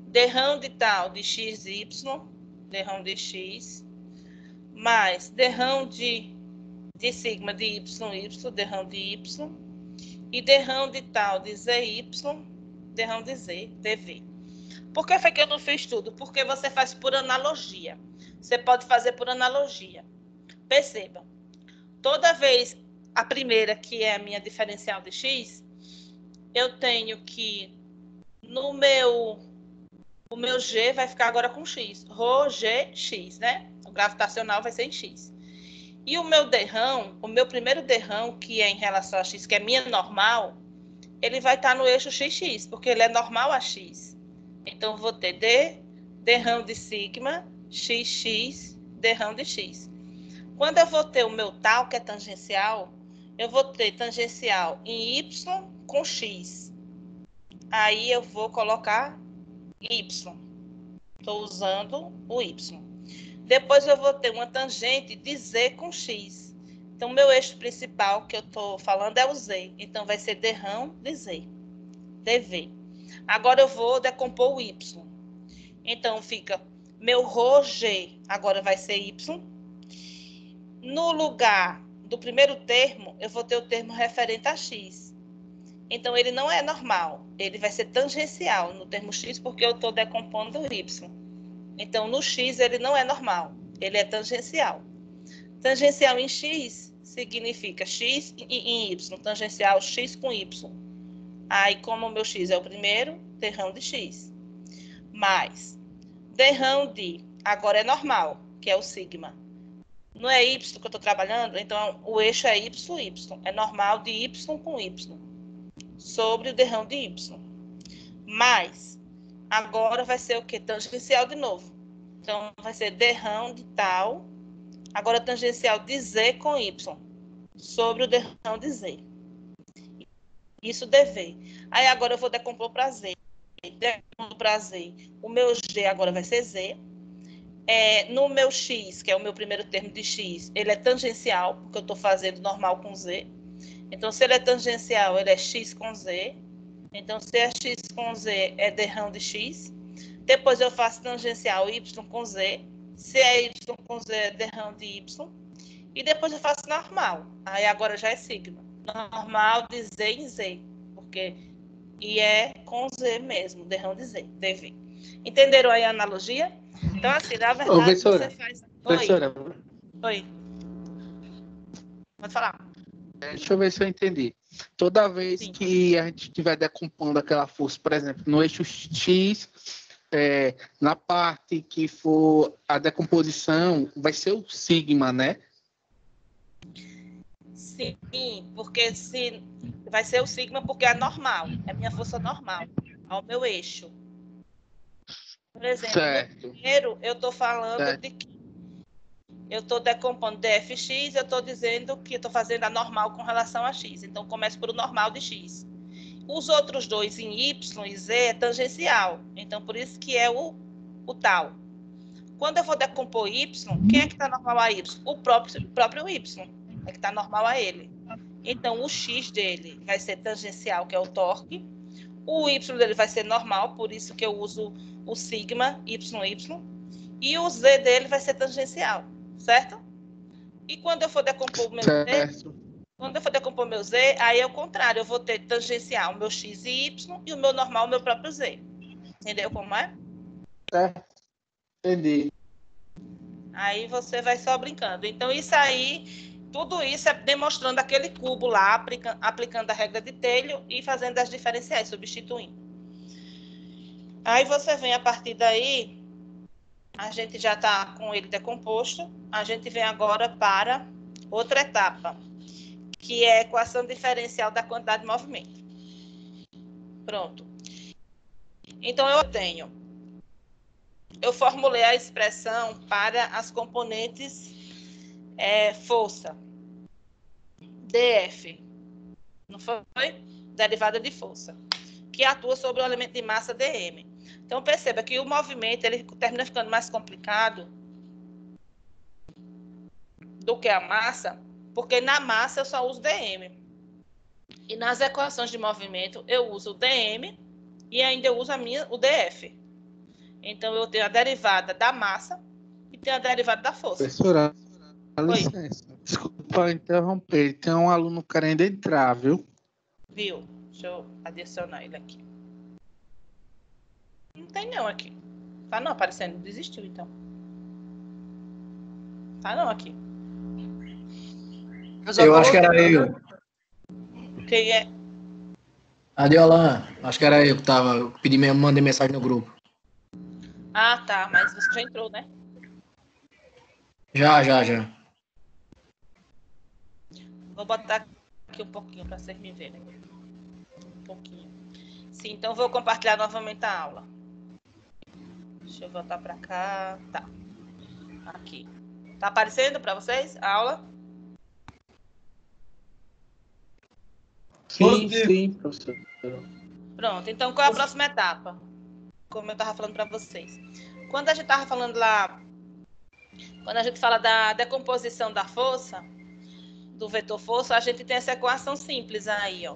drão de tal de xy, drão de x, mais drão de sigma de y, drão de y, e drão de tal de zy, drão de z, dv. Por que foi que eu não fiz tudo? Porque você faz por analogia. Você pode fazer por analogia. Perceba, toda vez, a primeira, que é a minha diferencial de x, eu tenho que, o meu g vai ficar agora com x. Rho, g, x, né? O gravitacional vai ser em x. E o meu derrão, o meu primeiro derrão, que é em relação a x, que é minha normal, ele vai estar no eixo xx, porque ele é normal a x. Então, eu vou ter derrão de sigma, xx, derrão de x. Quando eu vou ter o meu tal, que é tangencial, eu vou ter tangencial em y com x. Aí eu vou colocar y. Estou usando o y. Depois eu vou ter uma tangente de z com x. Então, meu eixo principal que eu estou falando é o z. Então, vai ser derrão de z, dv. Agora eu vou decompor o y. Então, fica meu rho g, agora vai ser y. No lugar do primeiro termo, eu vou ter o termo referente a x. Então, ele não é normal. Ele vai ser tangencial no termo x, porque eu estou decompondo o y. Então, no x, ele não é normal. Ele é tangencial. Tangencial em x significa x em y. Tangencial x com y. Aí, como o meu x é o primeiro, derrão de x. Mais derrão de, agora é normal, que é o sigma. Não é y que eu estou trabalhando, então o eixo é y. É normal de y com y. Sobre o derrão de y. Mais, agora vai ser o quê? Tangencial de novo. Então, vai ser derrão de tal, agora tangencial de z com y. Sobre o derrão de z. Isso dv. Aí agora eu vou decompor para z. Decompondo para z. O meu g agora vai ser z. No meu x, que é o meu primeiro termo de x, ele é tangencial, porque eu estou fazendo normal com z. Então, se ele é tangencial, ele é x com z. Então, se é x com z, é derrão de x. Depois eu faço tangencial y com z. Se é y com z, é derrão de y. E depois eu faço normal. Aí agora já é sigma. Normal de z em z. Porque e é com z mesmo, derrão de z, dv. Entenderam aí a analogia? Então, assim, na verdade, professora, você faz... professora, Oi. Pode falar. deixa eu ver se eu entendi. Toda vez Sim. que a gente estiver decompondo aquela força, por exemplo, no eixo x, na parte que for a decomposição, vai ser o sigma, né? Sim, porque se vai ser o sigma porque é normal, é minha força normal, ao meu eixo. Por exemplo, Certo. no primeiro, eu estou falando Certo. de que eu estou decompondo dfx, eu estou dizendo que estou fazendo a normal com relação a x. Então, começo por o normal de x. Os outros dois, em y e z, é tangencial. Então, por isso que é o tal. Quando eu vou decompor y, quem é que está normal a y? O próprio y é que está normal a ele. Então, o x dele vai ser tangencial, que é o torque. O y dele vai ser normal, por isso que eu uso o sigma, y. E o z dele vai ser tangencial, certo? E quando eu for decompor o meu z, aí é o contrário. Eu vou ter tangencial, o meu x e y, e o meu normal, o meu próprio z. Entendeu como é? Certo. Entendi. Aí você vai só brincando. Então, isso aí, tudo isso é demonstrando aquele cubo lá, aplicando a regra de Taylor e fazendo as diferenciais, substituindo. Aí você vem a partir daí, a gente já está com ele decomposto, a gente vem agora para outra etapa, que é a equação diferencial da quantidade de movimento. Pronto. Então, eu formulei a expressão para as componentes força, dF, não foi? Derivada de força, que atua sobre o elemento de massa dm. Então, perceba que o movimento ele termina ficando mais complicado do que a massa, porque na massa eu só uso dm. E nas equações de movimento, eu uso o dm e ainda eu uso o df. Então, eu tenho a derivada da massa e tenho a derivada da força. Professora, dá Oi. licença. Desculpa interromper. Tem um aluno querendo entrar, viu? Viu? Deixa eu adicionar ele aqui. Não tem não aqui. Tá não aparecendo. Desistiu, então. Tá não aqui. Eu acho que era eu. Quem é? Adiolan, acho que era eu que tava. Eu mandei mensagem no grupo. Ah, tá. Mas você já entrou, né? Já. Vou botar aqui um pouquinho para vocês me verem. Um pouquinho. Sim, então vou compartilhar novamente a aula. Deixa eu voltar para cá. Tá. Aqui. Tá aparecendo para vocês a aula? Sim, professor. Pronto. Então, qual é a próxima etapa? Como eu estava falando para vocês. Quando a gente estava falando lá, quando a gente fala da decomposição da força, do vetor força, a gente tem essa equação simples aí, ó,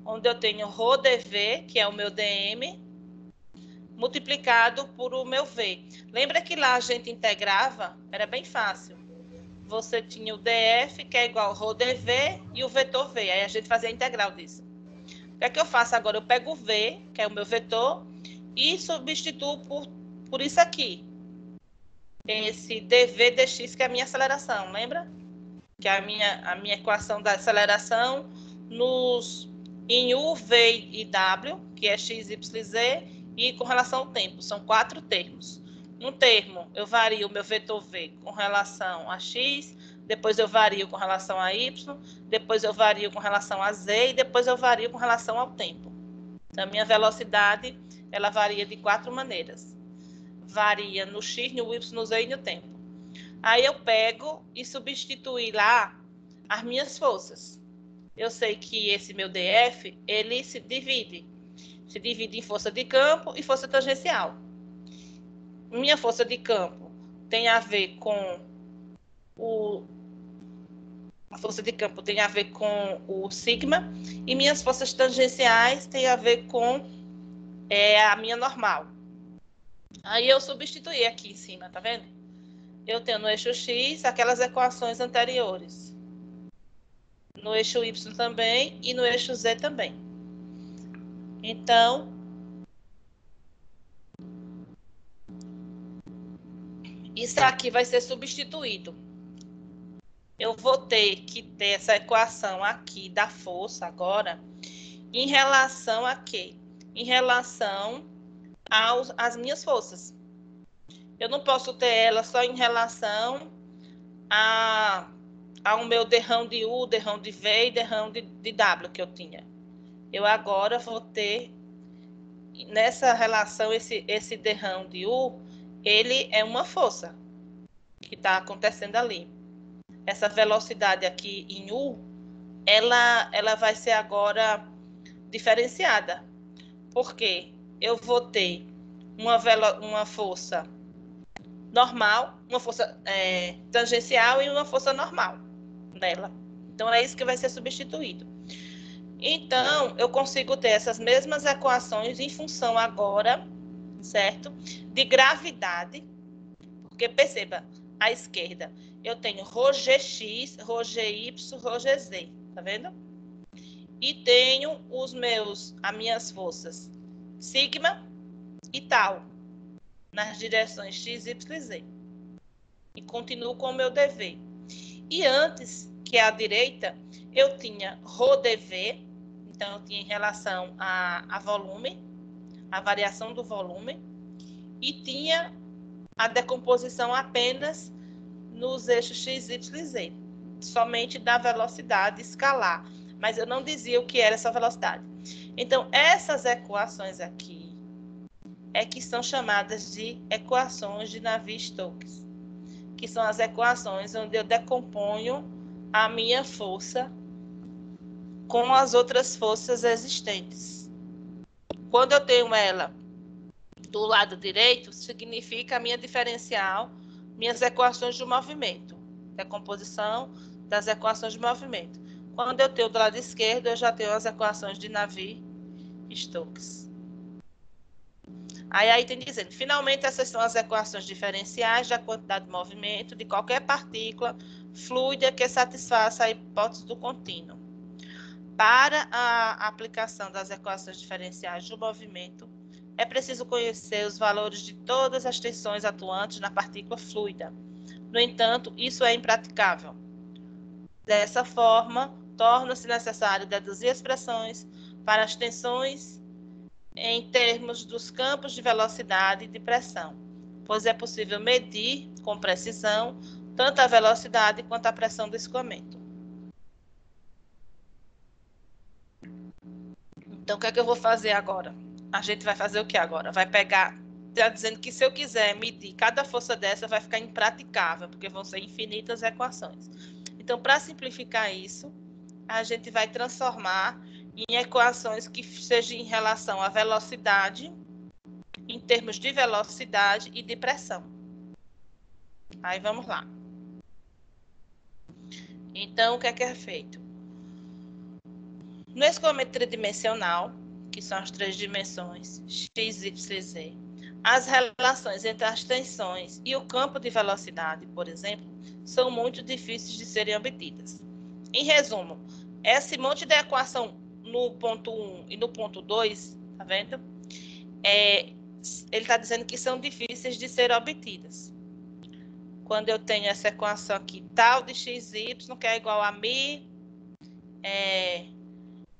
onde eu tenho ρdv, que é o meu dm, multiplicado por o meu v. Lembra que lá a gente integrava? Era bem fácil. Você tinha o df, que é igual ao ρdv, e o vetor v. Aí a gente fazia a integral disso. O que é que eu faço agora? Eu pego o v, que é o meu vetor, e substituo por isso aqui. Esse dv dx, que é a minha aceleração, lembra? Que é a minha equação da aceleração em u, v e w, que é x, y, z, e com relação ao tempo. São 4 termos. Um termo, eu vario o meu vetor v com relação a x, depois eu vario com relação a y, depois eu vario com relação a z, e depois eu vario com relação ao tempo. Então, a minha velocidade, ela varia de 4 maneiras. Varia no x, no y, no z e no tempo. Aí eu pego e substituo lá as minhas forças. Eu sei que esse meu df, ele se divide em força de campo e força tangencial. Minha força de campo tem a ver com a força de campo tem a ver com o sigma, e minhas forças tangenciais têm a ver com a minha normal. Aí eu substituí aqui em cima, tá vendo? Eu tenho no eixo x aquelas equações anteriores. No eixo y também e no eixo z também. Então, isso aqui vai ser substituído. Eu vou ter que ter essa equação aqui da força agora em relação a quê? Em relação às minhas forças. Eu não posso ter ela só em relação ao meu derrão de U, derrão de V e derrão de W que eu tinha. Eu agora vou ter, nessa relação, esse derrão de U, ele é uma força que está acontecendo ali. Essa velocidade aqui em U, ela vai ser agora diferenciada. Porque eu vou ter uma força normal, uma força tangencial e uma força normal nela. Então, é isso que vai ser substituído. Então, eu consigo ter essas mesmas equações em função agora, certo? De gravidade. Porque, perceba, à esquerda, eu tenho ρgx, ρgy, ρgz, tá vendo? E tenho as minhas forças sigma e tal, nas direções x, y e z. E continuo com o meu dv. E antes, que é a direita, eu tinha ρdv, então eu tinha em relação a volume, a variação do volume, e tinha a decomposição apenas nos eixos x, y e z, somente da velocidade escalar, mas eu não dizia o que era essa velocidade. Então, essas equações aqui é que são chamadas de equações de Navier-Stokes, que são as equações onde eu decomponho a minha força com as outras forças existentes. Quando eu tenho ela do lado direito, significa a minha diferencial, minhas equações de movimento, decomposição das equações de movimento. Quando eu tenho do lado esquerdo, eu já tenho as equações de Navier-Stokes. Aí tem dizendo, finalmente essas são as equações diferenciais da quantidade de movimento de qualquer partícula fluida que satisfaça a hipótese do contínuo. Para a aplicação das equações diferenciais do movimento, é preciso conhecer os valores de todas as tensões atuantes na partícula fluida. No entanto, isso é impraticável. Dessa forma, torna-se necessário deduzir expressões para as tensões em termos dos campos de velocidade e de pressão, pois é possível medir com precisão tanto a velocidade quanto a pressão do escoamento. Então, o que é que eu vou fazer agora? A gente vai fazer o que agora? Vai pegar, está dizendo que se eu quiser medir cada força dessa, vai ficar impraticável, porque vão ser infinitas equações. Então, para simplificar isso, a gente vai transformar em equações que sejam em relação à velocidade, em termos de velocidade e de pressão. Aí, vamos lá. Então, o que é feito? No escoamento tridimensional, que são as três dimensões, x, y e z, as relações entre as tensões e o campo de velocidade, por exemplo, são muito difíceis de serem obtidas. Em resumo, esse monte de equação no ponto 1 e no ponto 2, tá vendo? Ele está dizendo que são difíceis de ser obtidas. Quando eu tenho essa equação aqui, tal de x, y, que é igual a μ,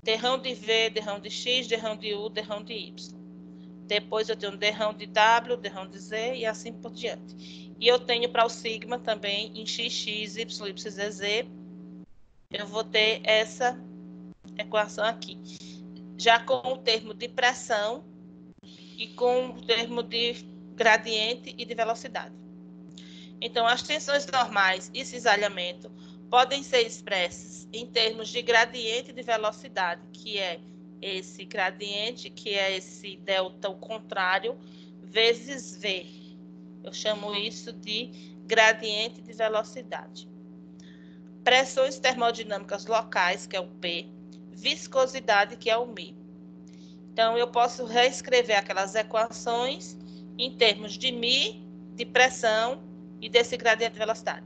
d de v, d de x, d de u, d de y. Depois eu tenho d de w, d de z e assim por diante. E eu tenho para o sigma também em x, y, y, z, z. Eu vou ter essa equação aqui. Já com o termo de pressão e com o termo de gradiente e de velocidade. Então, as tensões normais e cisalhamento podem ser expressas em termos de gradiente de velocidade, que é esse gradiente, que é esse delta, o contrário, vezes V. Eu chamo isso de gradiente de velocidade. Pressões termodinâmicas locais, que é o P, viscosidade, que é o μ. Então, eu posso reescrever aquelas equações em termos de μ, de pressão e desse gradiente de velocidade.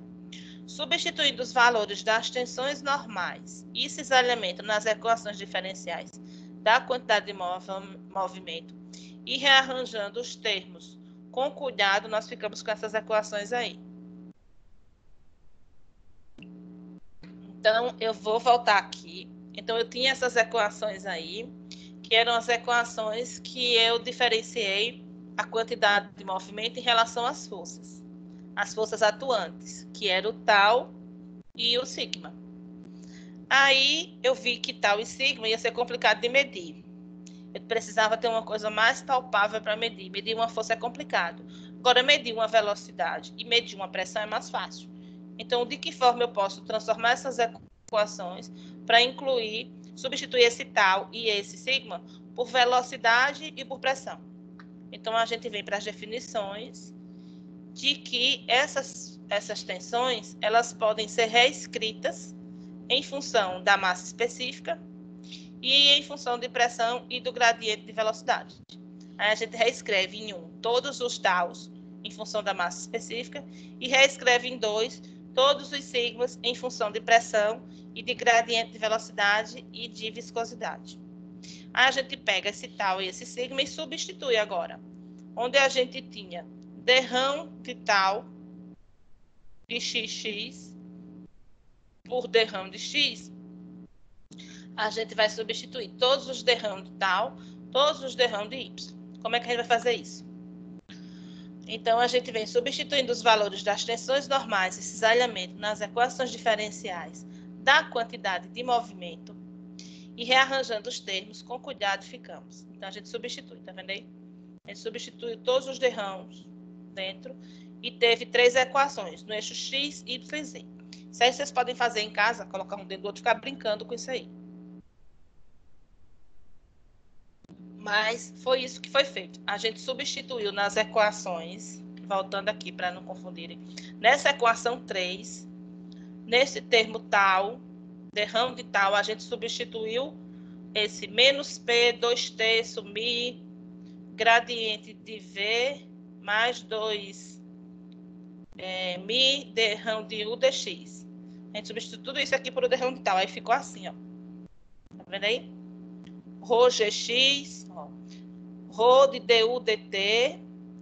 Substituindo os valores das tensões normais e cisalhamento nas equações diferenciais da quantidade de movimento e rearranjando os termos com cuidado, nós ficamos com essas equações aí. Então, eu vou voltar aqui. Então, eu tinha essas equações aí, que eram as equações que eu diferenciei a quantidade de movimento em relação às forças atuantes, que era o tau e o sigma. Aí, eu vi que tau e sigma ia ser complicado de medir. Eu precisava ter uma coisa mais palpável para medir. Medir uma força é complicado. Agora, medir uma velocidade e medir uma pressão é mais fácil. Então, de que forma eu posso transformar essas equações para substituir esse tau e esse sigma por velocidade e por pressão? Então, a gente vem para as definições de que essas tensões, elas podem ser reescritas em função da massa específica e em função de pressão e do gradiente de velocidade. Aí a gente reescreve em 1 todos os taus em função da massa específica e reescreve em 2 todos os sigmas em função de pressão e de gradiente de velocidade e de viscosidade. Aí a gente pega esse tau e esse sigma e substitui agora. Onde a gente tinha d de tau de xx por d de x, a gente vai substituir todos os d de tau, todos os d de y. Como é que a gente vai fazer isso? Então, a gente vem substituindo os valores das tensões normais e cisalhamento nas equações diferenciais da quantidade de movimento e rearranjando os termos, com cuidado ficamos. Então, a gente substitui, tá vendo aí? A gente substitui todos os derramos dentro e teve 3 equações no eixo x, y e z. Isso aí vocês podem fazer em casa, colocar um dentro do outro e ficar brincando com isso aí. Mas foi isso que foi feito. A gente substituiu nas equações, voltando aqui para não confundirem, nessa equação 3, nesse termo tau derrão de tal, a gente substituiu esse menos P, 2/3, Mi, gradiente de V, mais 2 Mi, derrão de U, dx. A gente substitui tudo isso aqui por o derrão de tal. Aí ficou assim, ó. Tá vendo aí? Rho gx, ó. Rho de du, dt,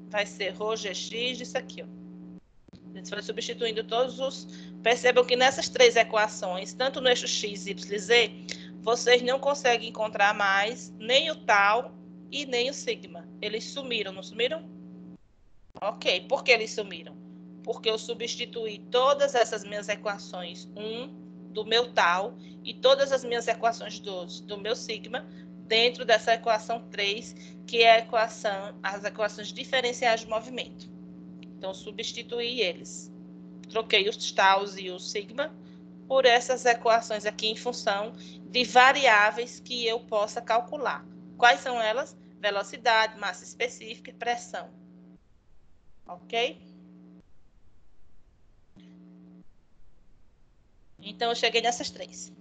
vai ser Rho gx, isso aqui, ó. A gente vai substituindo todos os... Percebam que nessas três equações, tanto no eixo x, y e z, vocês não conseguem encontrar mais nem o tal e nem o sigma. Eles sumiram, não sumiram? Ok. Por que eles sumiram? Porque eu substituí todas essas minhas equações 1 do meu tal e todas as minhas equações 2 do meu sigma dentro dessa equação 3, que é as equações diferenciais de movimento. Então, substituí eles. Troquei os taus e o sigma por essas equações aqui em função de variáveis que eu possa calcular. Quais são elas? Velocidade, massa específica e pressão. Ok? Então, eu cheguei nessas três.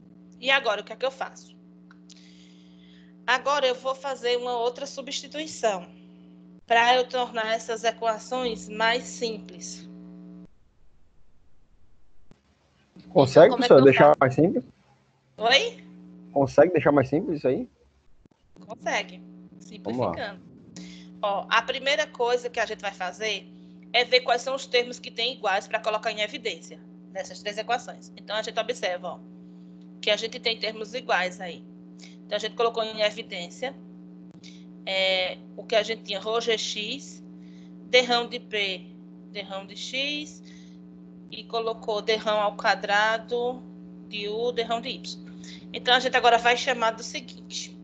E agora, o que é que eu faço? Agora, eu vou fazer uma outra substituição para eu tornar essas equações mais simples. Consegue, Então, como é professor, que eu deixar faço? mais simples? Oi? Consegue deixar mais simples isso aí? Consegue. Simplificando. Ó, a primeira coisa que a gente vai fazer é ver quais são os termos que têm iguais para colocar em evidência nessas três equações. Então, a gente observa, ó, que a gente tem termos iguais aí. Então, a gente colocou em evidência o que a gente tinha, Rho gx, derrão de P, derrão de x, e colocou derrão ao quadrado de U, derrão de Y. Então, a gente agora vai chamar do seguinte.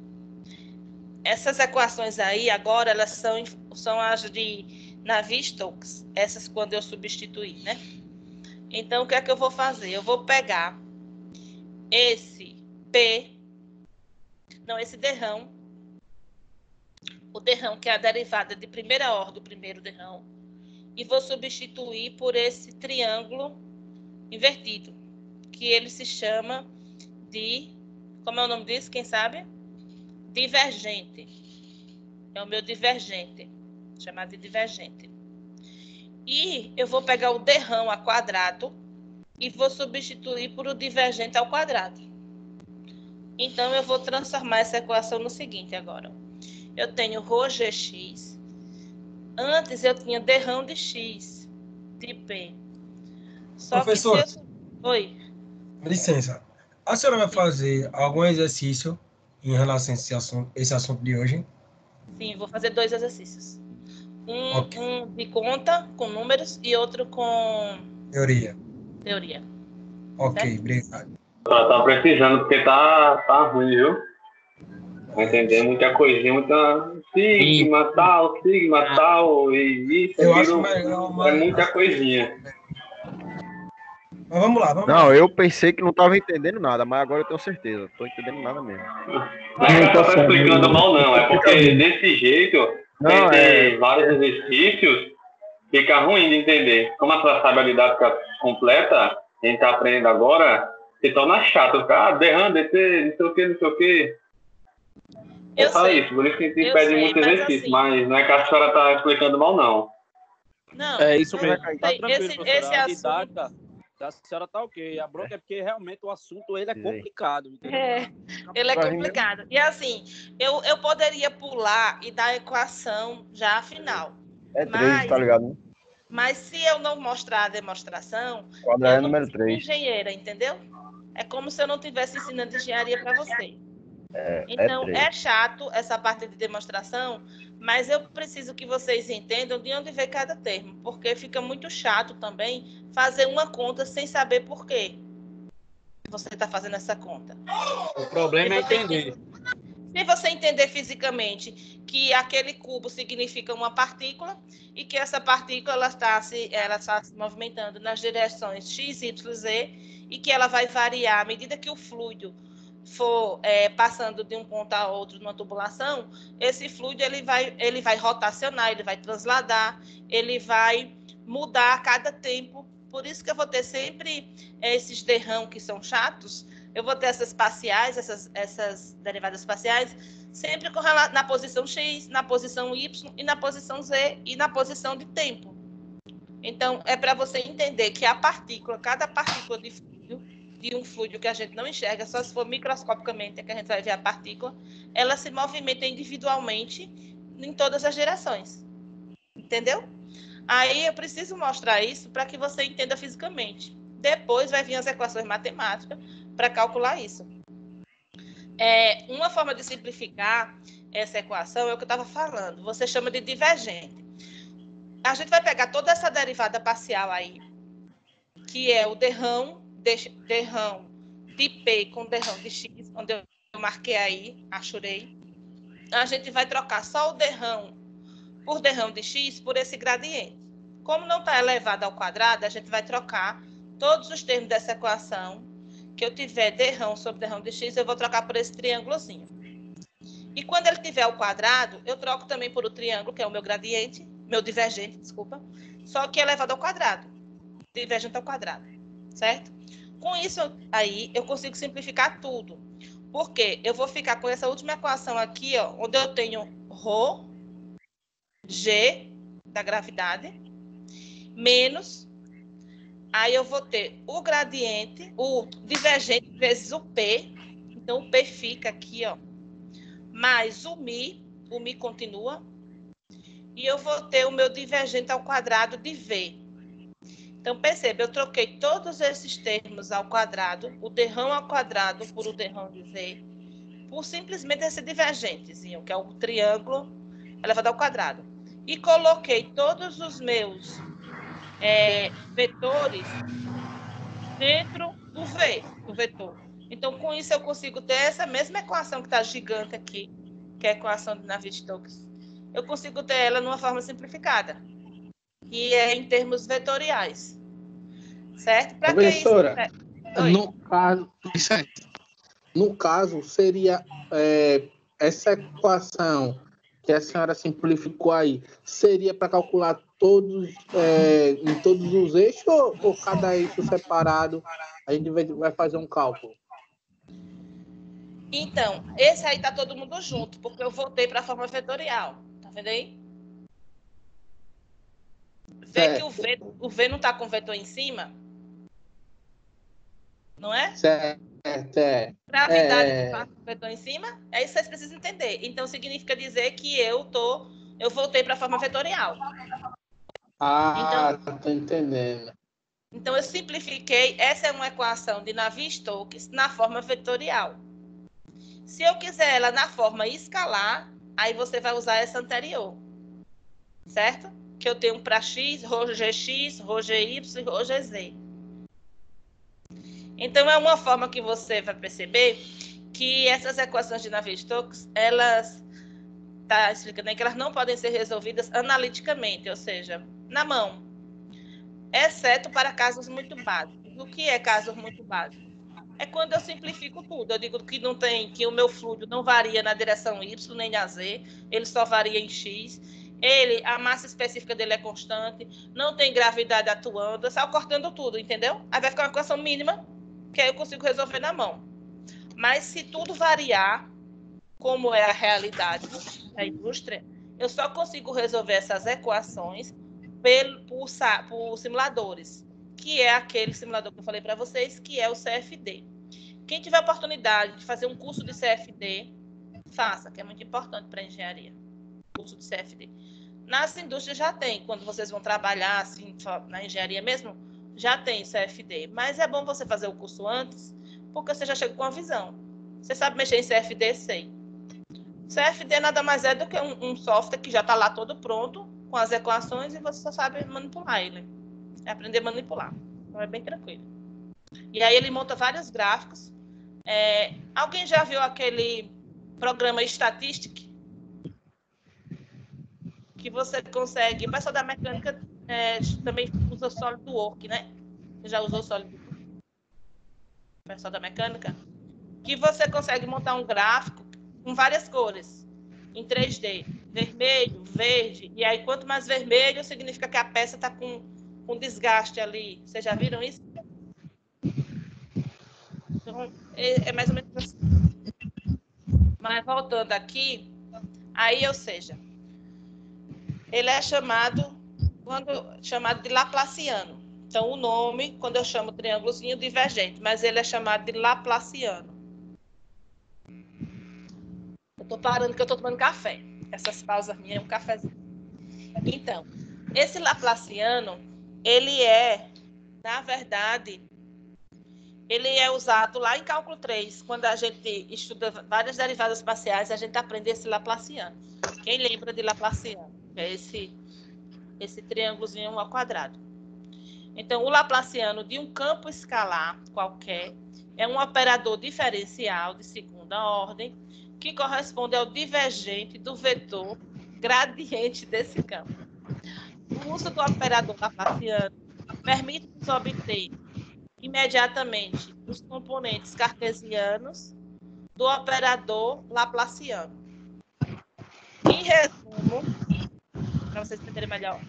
Essas equações aí, agora, elas são as de Navier-Stokes. Essas quando eu substituir, né? Então, o que é que eu vou fazer? Eu vou pegar esse P, não, esse derrão, o derrão que é a derivada de primeira ordem do primeiro derrão, e vou substituir por esse triângulo invertido, que ele se chama de, como é o nome disso, quem sabe? Divergente. É o meu divergente, chamado de divergente. E eu vou pegar o derrão a quadrado e vou substituir por o divergente ao quadrado. Então, eu vou transformar essa equação no seguinte agora. Eu tenho Rho gx. Antes, eu tinha derrão de x, de P. Só Professor, que se eu... Oi. licença. A senhora vai fazer algum exercício em relação a esse assunto de hoje? Sim, vou fazer 2 exercícios. Ok. Um de conta, com números, e outro com... Teoria. Teoria. Ok, Certo? obrigado. Tá precisando, porque tá ruim, viu? Vai entender muita coisinha, muita sigma, tal, e isso, Eu acho aquilo, melhor, é muita coisinha. Mas vamos lá, vamos Não, lá. eu pensei que não estava entendendo nada, mas agora eu tenho certeza. Não estou entendendo nada mesmo. Não é que ela tá explicando mal, não. É porque desse jeito, Não, ter vários exercícios, fica ruim de entender. Como a sua sabe a didática completa, a gente tá aprendendo agora, se torna chato. Fica, derrando, DT, não sei o que, não sei o que. É só isso, por isso que a gente pede muito exercício, assim, mas não é que a senhora tá explicando mal, não. Não, É isso mesmo. sei, Tá tranquilo, esse professora. A assunto... didática da senhora tá ok. A bronca é porque realmente o assunto ele é complicado. Entendeu? Ele é complicado. E assim, eu poderia pular e dar a equação já final. É 3, tá ligado, né? Mas se eu não mostrar a demonstração, Quadrado eu não número sou 3. engenheira, entendeu? É como se eu não estivesse ensinando engenharia para você. Então, três. é chato essa parte de demonstração, mas eu preciso que vocês entendam de onde vem cada termo, porque fica muito chato também fazer uma conta sem saber por quê você está fazendo essa conta. O problema é entender. Se você entender fisicamente que aquele cubo significa uma partícula e que essa partícula ela está se movimentando nas direções x, y, z e que ela vai variar à medida que o fluido for passando de um ponto a outro numa tubulação, esse fluido ele vai rotacionar, ele vai transladar, ele vai mudar a cada tempo. Por isso que eu vou ter sempre esses derrão que são chatos, eu vou ter essas parciais, essas derivadas parciais, sempre na posição x, na posição y e na posição z e na posição de tempo. Então, é para você entender que cada partícula de um fluido que a gente não enxerga, só se for microscopicamente é que a gente vai ver a partícula, ela se movimenta individualmente em todas as direções. Entendeu? Aí eu preciso mostrar isso para que você entenda fisicamente. Depois vai vir as equações matemáticas para calcular isso. Uma forma de simplificar essa equação é o que eu estava falando. Você chama de divergente. A gente vai pegar toda essa derivada parcial aí, que é o derrão de P com derrão de X, onde eu marquei aí, achurei. A gente vai trocar só o derrão por derrão de X por esse gradiente. Como não está elevado ao quadrado, a gente vai trocar todos os termos dessa equação, que eu tiver derrão sobre derrão de x, eu vou trocar por esse triângulozinho. E quando ele tiver ao quadrado, eu troco também por o triângulo, que é o meu gradiente, meu divergente, desculpa, só que elevado ao quadrado. Divergente ao quadrado, certo? Com isso aí, eu consigo simplificar tudo. Porque eu vou ficar com essa última equação aqui, ó, onde eu tenho ρ, g, da gravidade, menos... Aí eu vou ter o gradiente, o divergente vezes o P. Então, o P fica aqui, ó. Mais o mi continua. E eu vou ter o meu divergente ao quadrado de V. Então, perceba, eu troquei todos esses termos ao quadrado, o derrão ao quadrado por o derrão de V, por simplesmente esse divergentezinho, que é o triângulo elevado ao quadrado. E coloquei todos os meus... vetores dentro do vetor. Então, com isso, eu consigo ter essa mesma equação que está gigante aqui, que é a equação de Navier-Stokes. Eu consigo ter ela numa forma simplificada, que é em termos vetoriais. Certo? Para que isso? No caso, seria essa equação que a senhora simplificou aí, seria para calcular todos em todos os eixos ou cada eixo separado a gente vai fazer um cálculo? Então, esse aí tá todo mundo junto, porque eu voltei para a forma vetorial. Tá vendo aí? Vê que o V não tá com vetor em cima? Não é? Certo. Gravidade não tá com vetor em cima? É isso que vocês precisam entender. Então, significa dizer que eu voltei para a forma vetorial. Então, tô entendendo. Então, eu simplifiquei. Essa é uma equação de Navier-Stokes na forma vetorial. Se eu quiser ela na forma escalar, aí você vai usar essa anterior. Certo? Que eu tenho para x, ρgx, ρgy e ρgz. Então, é uma forma que você vai perceber que essas equações de Navier-Stokes, elas... Está explicando aí que elas não podem ser resolvidas analiticamente, ou seja, na mão, exceto para casos muito básicos. O que é casos muito básicos? É quando eu simplifico tudo. Eu digo que o meu fluido não varia na direção Y nem na Z, ele só varia em X. A massa específica dele é constante, não tem gravidade atuando, só cortando tudo, entendeu? Aí vai ficar uma equação mínima, que aí eu consigo resolver na mão. Mas se tudo variar, como é a realidade da indústria, eu só consigo resolver essas equações por simuladores, que é aquele simulador que eu falei para vocês, que é o CFD. Quem tiver oportunidade de fazer um curso de CFD, faça, que é muito importante para a engenharia, curso de CFD. Nas indústrias já tem, quando vocês vão trabalhar assim, na engenharia mesmo, já tem CFD, mas é bom você fazer o curso antes, porque você já chega com a visão. Você sabe mexer em CFD? Sei. CFD nada mais é do que um software que já está lá todo pronto, com as equações, e você só sabe manipular ele. É aprender a manipular. Então é bem tranquilo. E aí ele monta vários gráficos. Alguém já viu aquele programa Statistic? Que você consegue... O pessoal da mecânica também usa o SolidWorks, né? Você já usou o SolidWorks? O pessoal da mecânica? Que você consegue montar um gráfico com várias cores, em 3D. Vermelho, verde, e aí quanto mais vermelho, significa que a peça está com desgaste ali. Vocês já viram isso? Então, é mais ou menos assim. Mas voltando aqui, aí, ou seja, ele é chamado de laplaciano. Então, o nome, quando eu chamo triângulozinho, divergente, mas ele é chamado de laplaciano. Eu estou parando que eu estou tomando café. Essas pausas minhas é um cafezinho. Então, esse laplaciano, ele é, na verdade, ele é usado lá em cálculo 3, quando a gente estuda várias derivadas parciais, a gente aprende esse laplaciano. Quem lembra de laplaciano? É esse triângulozinho ao quadrado. Então, o laplaciano de um campo escalar qualquer é um operador diferencial de segunda ordem que corresponde ao divergente do vetor gradiente desse campo. O uso do operador laplaciano permite-nos obter imediatamente os componentes cartesianos do operador laplaciano. Em resumo, para vocês entenderem melhor,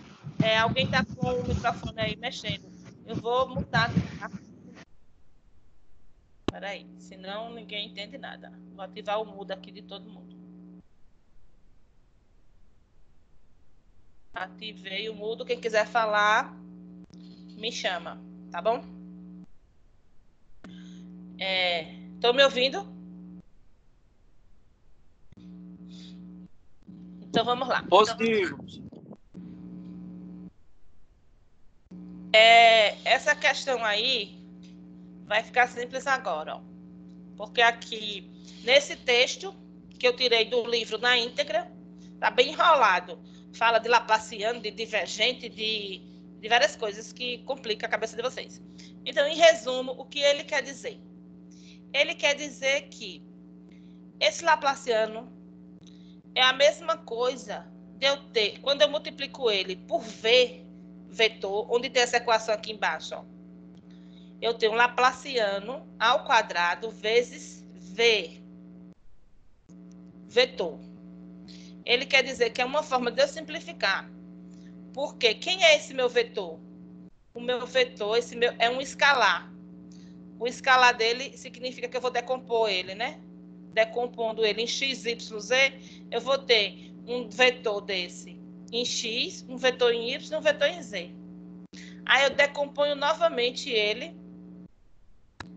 alguém está com o microfone aí mexendo. Eu vou mutar. Tá? Espera aí, senão ninguém entende nada. Vou ativar o mudo aqui de todo mundo. Ativei o mudo. Quem quiser falar, me chama, tá bom? Estão me ouvindo? Então vamos lá. Positivo. Essa questão aí vai ficar simples agora, ó. Porque aqui, nesse texto que eu tirei do livro na íntegra, tá bem enrolado. Fala de laplaciano, de divergente, de várias coisas que complicam a cabeça de vocês. Então, em resumo, o que ele quer dizer? Ele quer dizer que esse laplaciano é a mesma coisa de eu ter, quando eu multiplico ele por V, vetor, onde tem essa equação aqui embaixo, ó. Eu tenho um laplaciano ao quadrado vezes V, vetor. Ele quer dizer que é uma forma de eu simplificar. Porque quem é esse meu vetor? O meu vetor, é um escalar. O escalar dele significa que eu vou decompor ele, né? Decompondo ele em x, y, z, eu vou ter um vetor desse em x, um vetor em y, um vetor em z. Aí eu decomponho novamente ele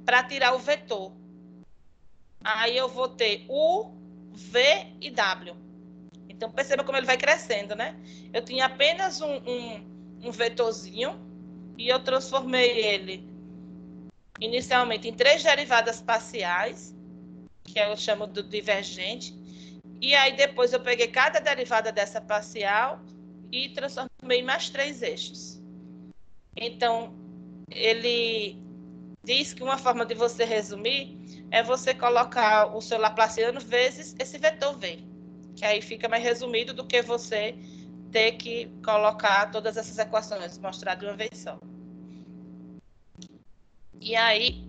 para tirar o vetor. Aí eu vou ter U, V e W. Então, perceba como ele vai crescendo, né? Eu tinha apenas um vetorzinho e eu transformei ele inicialmente em 3 derivadas parciais, que eu chamo do divergente. E aí, depois, eu peguei cada derivada dessa parcial e transformei em mais 3 eixos. Então, ele diz que uma forma de você resumir é você colocar o seu laplaciano vezes esse vetor V, que aí fica mais resumido do que você ter que colocar todas essas equações, mostrar de uma vez só. E aí,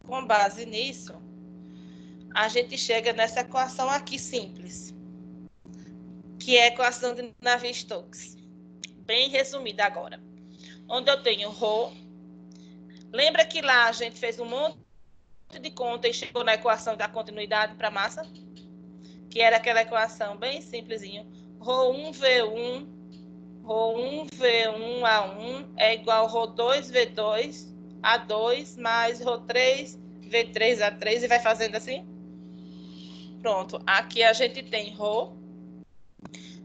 com base nisso, a gente chega nessa equação aqui simples, que é a equação de Navier-Stokes. Bem resumida agora. Onde eu tenho ρ. Lembra que lá a gente fez um monte de conta e chegou na equação da continuidade para a massa? Que era aquela equação bem simplesinho. ρ1v1, ρ1v1a1 é igual a ρ2v2a2 mais ρ3v3a3 e vai fazendo assim? Pronto. Aqui a gente tem ρ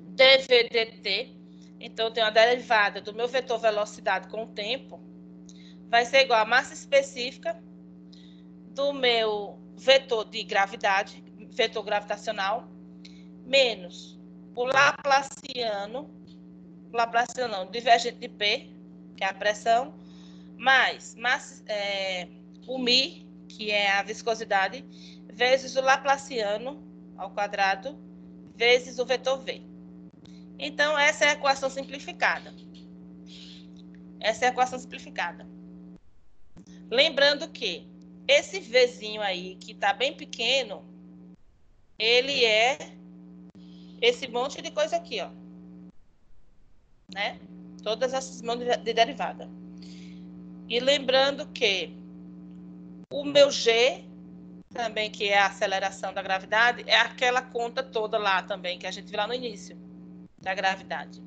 dv dt. Então, eu tenho a derivada do meu vetor velocidade com o tempo. Vai ser igual a massa específica do meu vetor de gravidade, vetor gravitacional, menos o laplaciano divergente de P, que é a pressão, mais o μ, que é a viscosidade, vezes o laplaciano ao quadrado, vezes o vetor V. Então, essa é a equação simplificada. Essa é a equação simplificada. Lembrando que esse Vzinho aí, que está bem pequeno, ele é esse monte de coisa aqui, ó. Né? Todas essas mãos de derivada. E lembrando que O meu G, também, que é a aceleração da gravidade, é aquela conta toda lá também, que a gente viu lá no início da gravidade.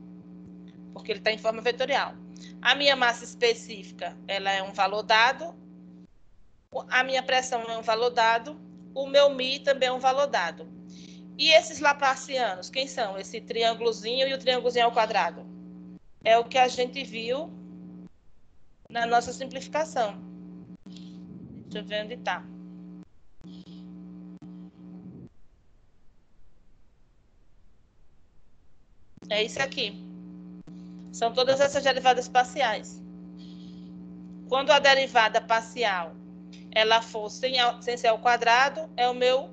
Porque ele está em forma vetorial. A minha massa específica, ela é um valor dado. A minha pressão é um valor dado. O meu μ também é um valor dado. E esses laplacianos, quem são? Esse triângulozinho e o triângulozinho ao quadrado. É o que a gente viu na nossa simplificação. Deixa eu ver onde está. É isso aqui. São todas essas derivadas parciais. Quando a derivada parcial ela for sem ser ao quadrado, é o meu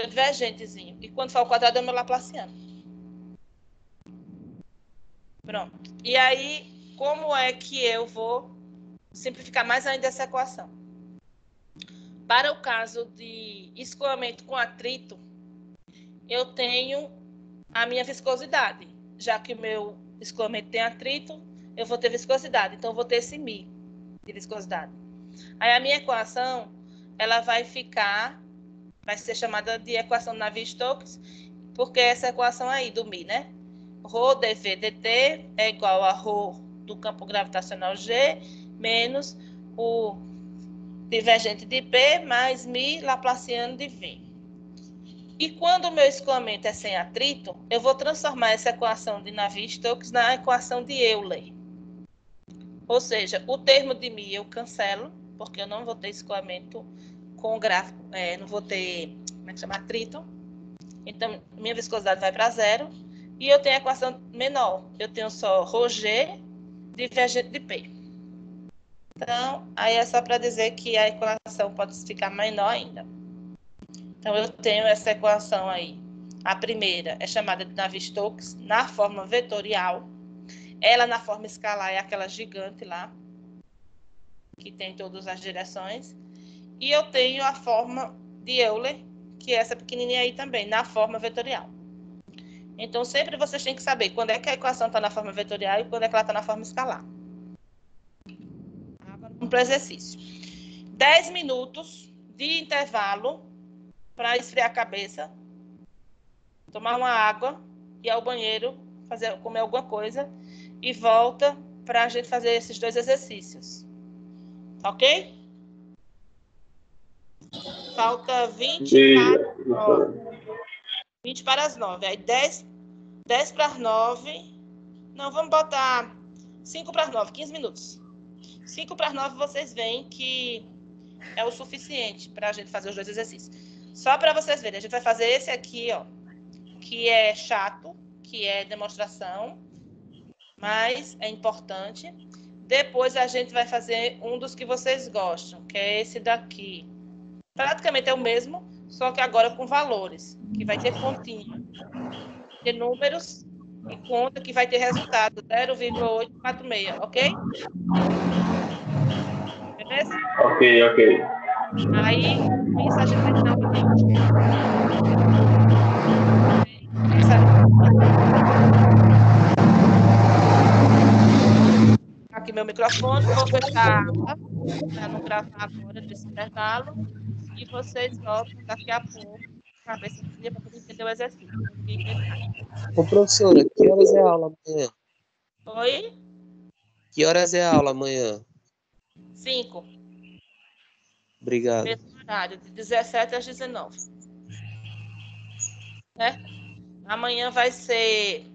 divergentezinho. E quando for ao quadrado, é o meu laplaciano. Pronto. E aí, como é que eu vou simplificar mais ainda essa equação? Para o caso de escoamento com atrito, eu tenho a minha viscosidade. Já que o meu escoamento tem atrito, eu vou ter viscosidade. Então, eu vou ter esse μ de viscosidade. Aí, a minha equação, ela vai ser chamada de equação de Navier-Stokes, porque essa equação aí do μ, né? Rho dV dt é igual a Rho do campo gravitacional G menos o divergente de P mais μ laplaciano de V. E quando o meu escoamento é sem atrito, eu vou transformar essa equação de Navier-Stokes na equação de Euler. Ou seja, o termo de μ eu cancelo, porque eu não vou ter escoamento com gráfico, não vou ter, como é que chama, atrito. Então, minha viscosidade vai para zero. E eu tenho a equação menor. Eu tenho só ρg divergente de P. Então, aí é só para dizer que a equação pode ficar menor ainda. Então, eu tenho essa equação aí. A primeira é chamada de Navier-Stokes na forma vetorial. Ela, na forma escalar, é aquela gigante lá, que tem todas as direções. E eu tenho a forma de Euler, que é essa pequenininha aí também, na forma vetorial. Então, sempre vocês têm que saber quando é que a equação está na forma vetorial e quando é que ela está na forma escalar. Agora, vamos para o exercício. 10 minutos de intervalo para esfriar a cabeça, tomar uma água, ir ao banheiro, comer alguma coisa e volta para a gente fazer esses 2 exercícios. Ok? Falta 20 para as 9. 20 para as 9. Aí 10 para as 9. Não, vamos botar 5 para as 9, 15 minutos. 5 para as 9 vocês veem que é o suficiente para a gente fazer os 2 exercícios. Só para vocês verem, a gente vai fazer esse aqui, ó, que é chato, que é demonstração, mas é importante. Depois a gente vai fazer um dos que vocês gostam, que é esse daqui. Praticamente é o mesmo, só que agora com valores, que vai ter continha, ter números e conta que vai ter resultado 0,846, ok? Beleza? Ok. Aí, com isso a gente vai tirar o aqui meu microfone, vou fechar a aba para não gravar agora desse intervalo e vocês voltam daqui a pouco cabeça fria para poder entender o exercício. Ô, professora, que horas é a aula amanhã? Oi? Que horas é a aula amanhã? 5. Obrigado. Mesmo horário, de 17 às 19. Né? Amanhã vai ser...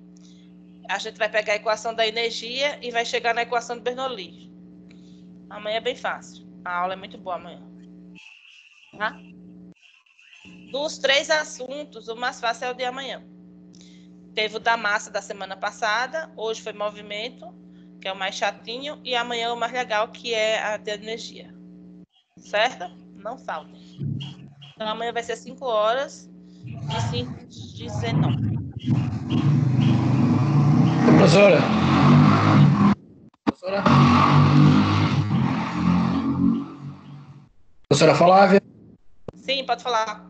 A gente vai pegar a equação da energia e vai chegar na equação do Bernoulli. Amanhã é bem fácil. A aula é muito boa amanhã. Tá? Dos 3 assuntos, o mais fácil é o de amanhã. Teve o da massa da semana passada, hoje foi movimento, que é o mais chatinho, e amanhã é o mais legal, que é a de energia. Certo? Não faltem. Então, amanhã vai ser 5 horas de 5 às 19. Professora? Professora Flávia? Sim, pode falar.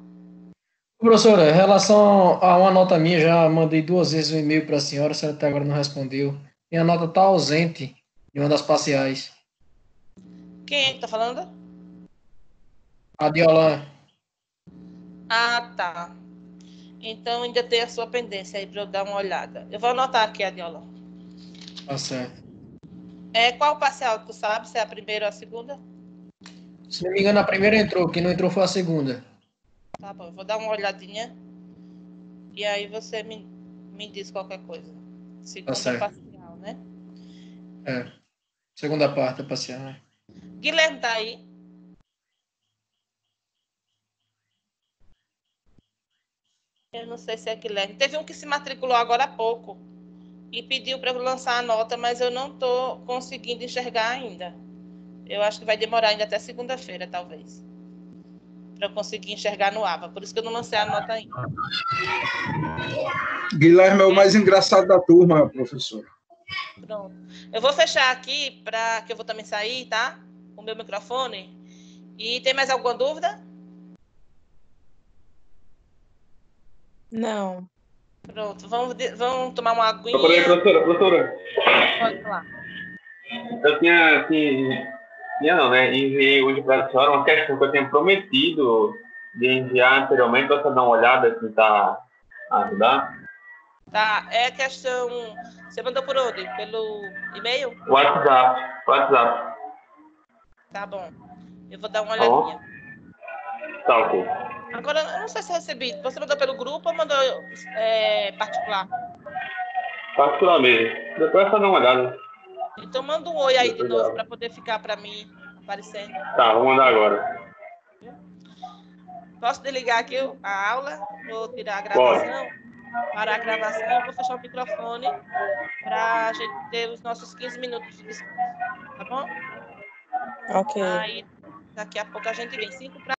Professora, em relação a uma nota minha, já mandei 2 vezes um e-mail para a senhora até agora não respondeu. Minha nota está ausente em uma das parciais. Quem é que está falando? Adiolan. Ah, tá. Então ainda tem a sua pendência aí para eu dar uma olhada. Eu vou anotar aqui, Adiolan. Tá certo. Qual parcial tu sabe? Se é a primeira ou a segunda? Se não me engano, a primeira entrou. Quem não entrou foi a segunda. Tá bom, eu vou dar uma olhadinha. E aí você me diz qualquer coisa. Segunda certo. parcial, né? Segunda parte da parcial, né? Guilherme tá aí? Eu não sei se é Guilherme. Teve um que se matriculou agora há pouco e pediu para eu lançar a nota, mas eu não estou conseguindo enxergar ainda. Eu acho que vai demorar ainda até segunda-feira, talvez, para eu conseguir enxergar no AVA. Por isso que eu não lancei a nota ainda. Guilherme é o mais engraçado da turma, professor. Pronto. Eu vou fechar aqui, que eu vou também sair, tá? O meu microfone. E tem mais alguma dúvida? Não. Pronto. Vamos tomar uma aguinha. Peraí, professora. Pode falar. Eu tinha, assim, não, né? Enviei hoje para a senhora uma questão que eu tinha prometido de enviar anteriormente para você dar uma olhada, tentar ajudar. Tá, é questão... Você mandou por onde? Pelo e-mail? WhatsApp. Tá bom. Eu vou dar uma olhadinha. Tá, ok. Agora, eu não sei se eu recebi. Você mandou pelo grupo ou mandou particular? Particular mesmo. Depois você dá uma olhada. Então manda um oi aí de novo para poder ficar para mim aparecendo. Tá, vou mandar agora. Posso desligar aqui a aula? Vou tirar a gravação. Parar a gravação e vou fechar o microfone para a gente ter os nossos 15 minutos de descanso. Tá bom? Ok. Aí, daqui a pouco a gente vem. 5 para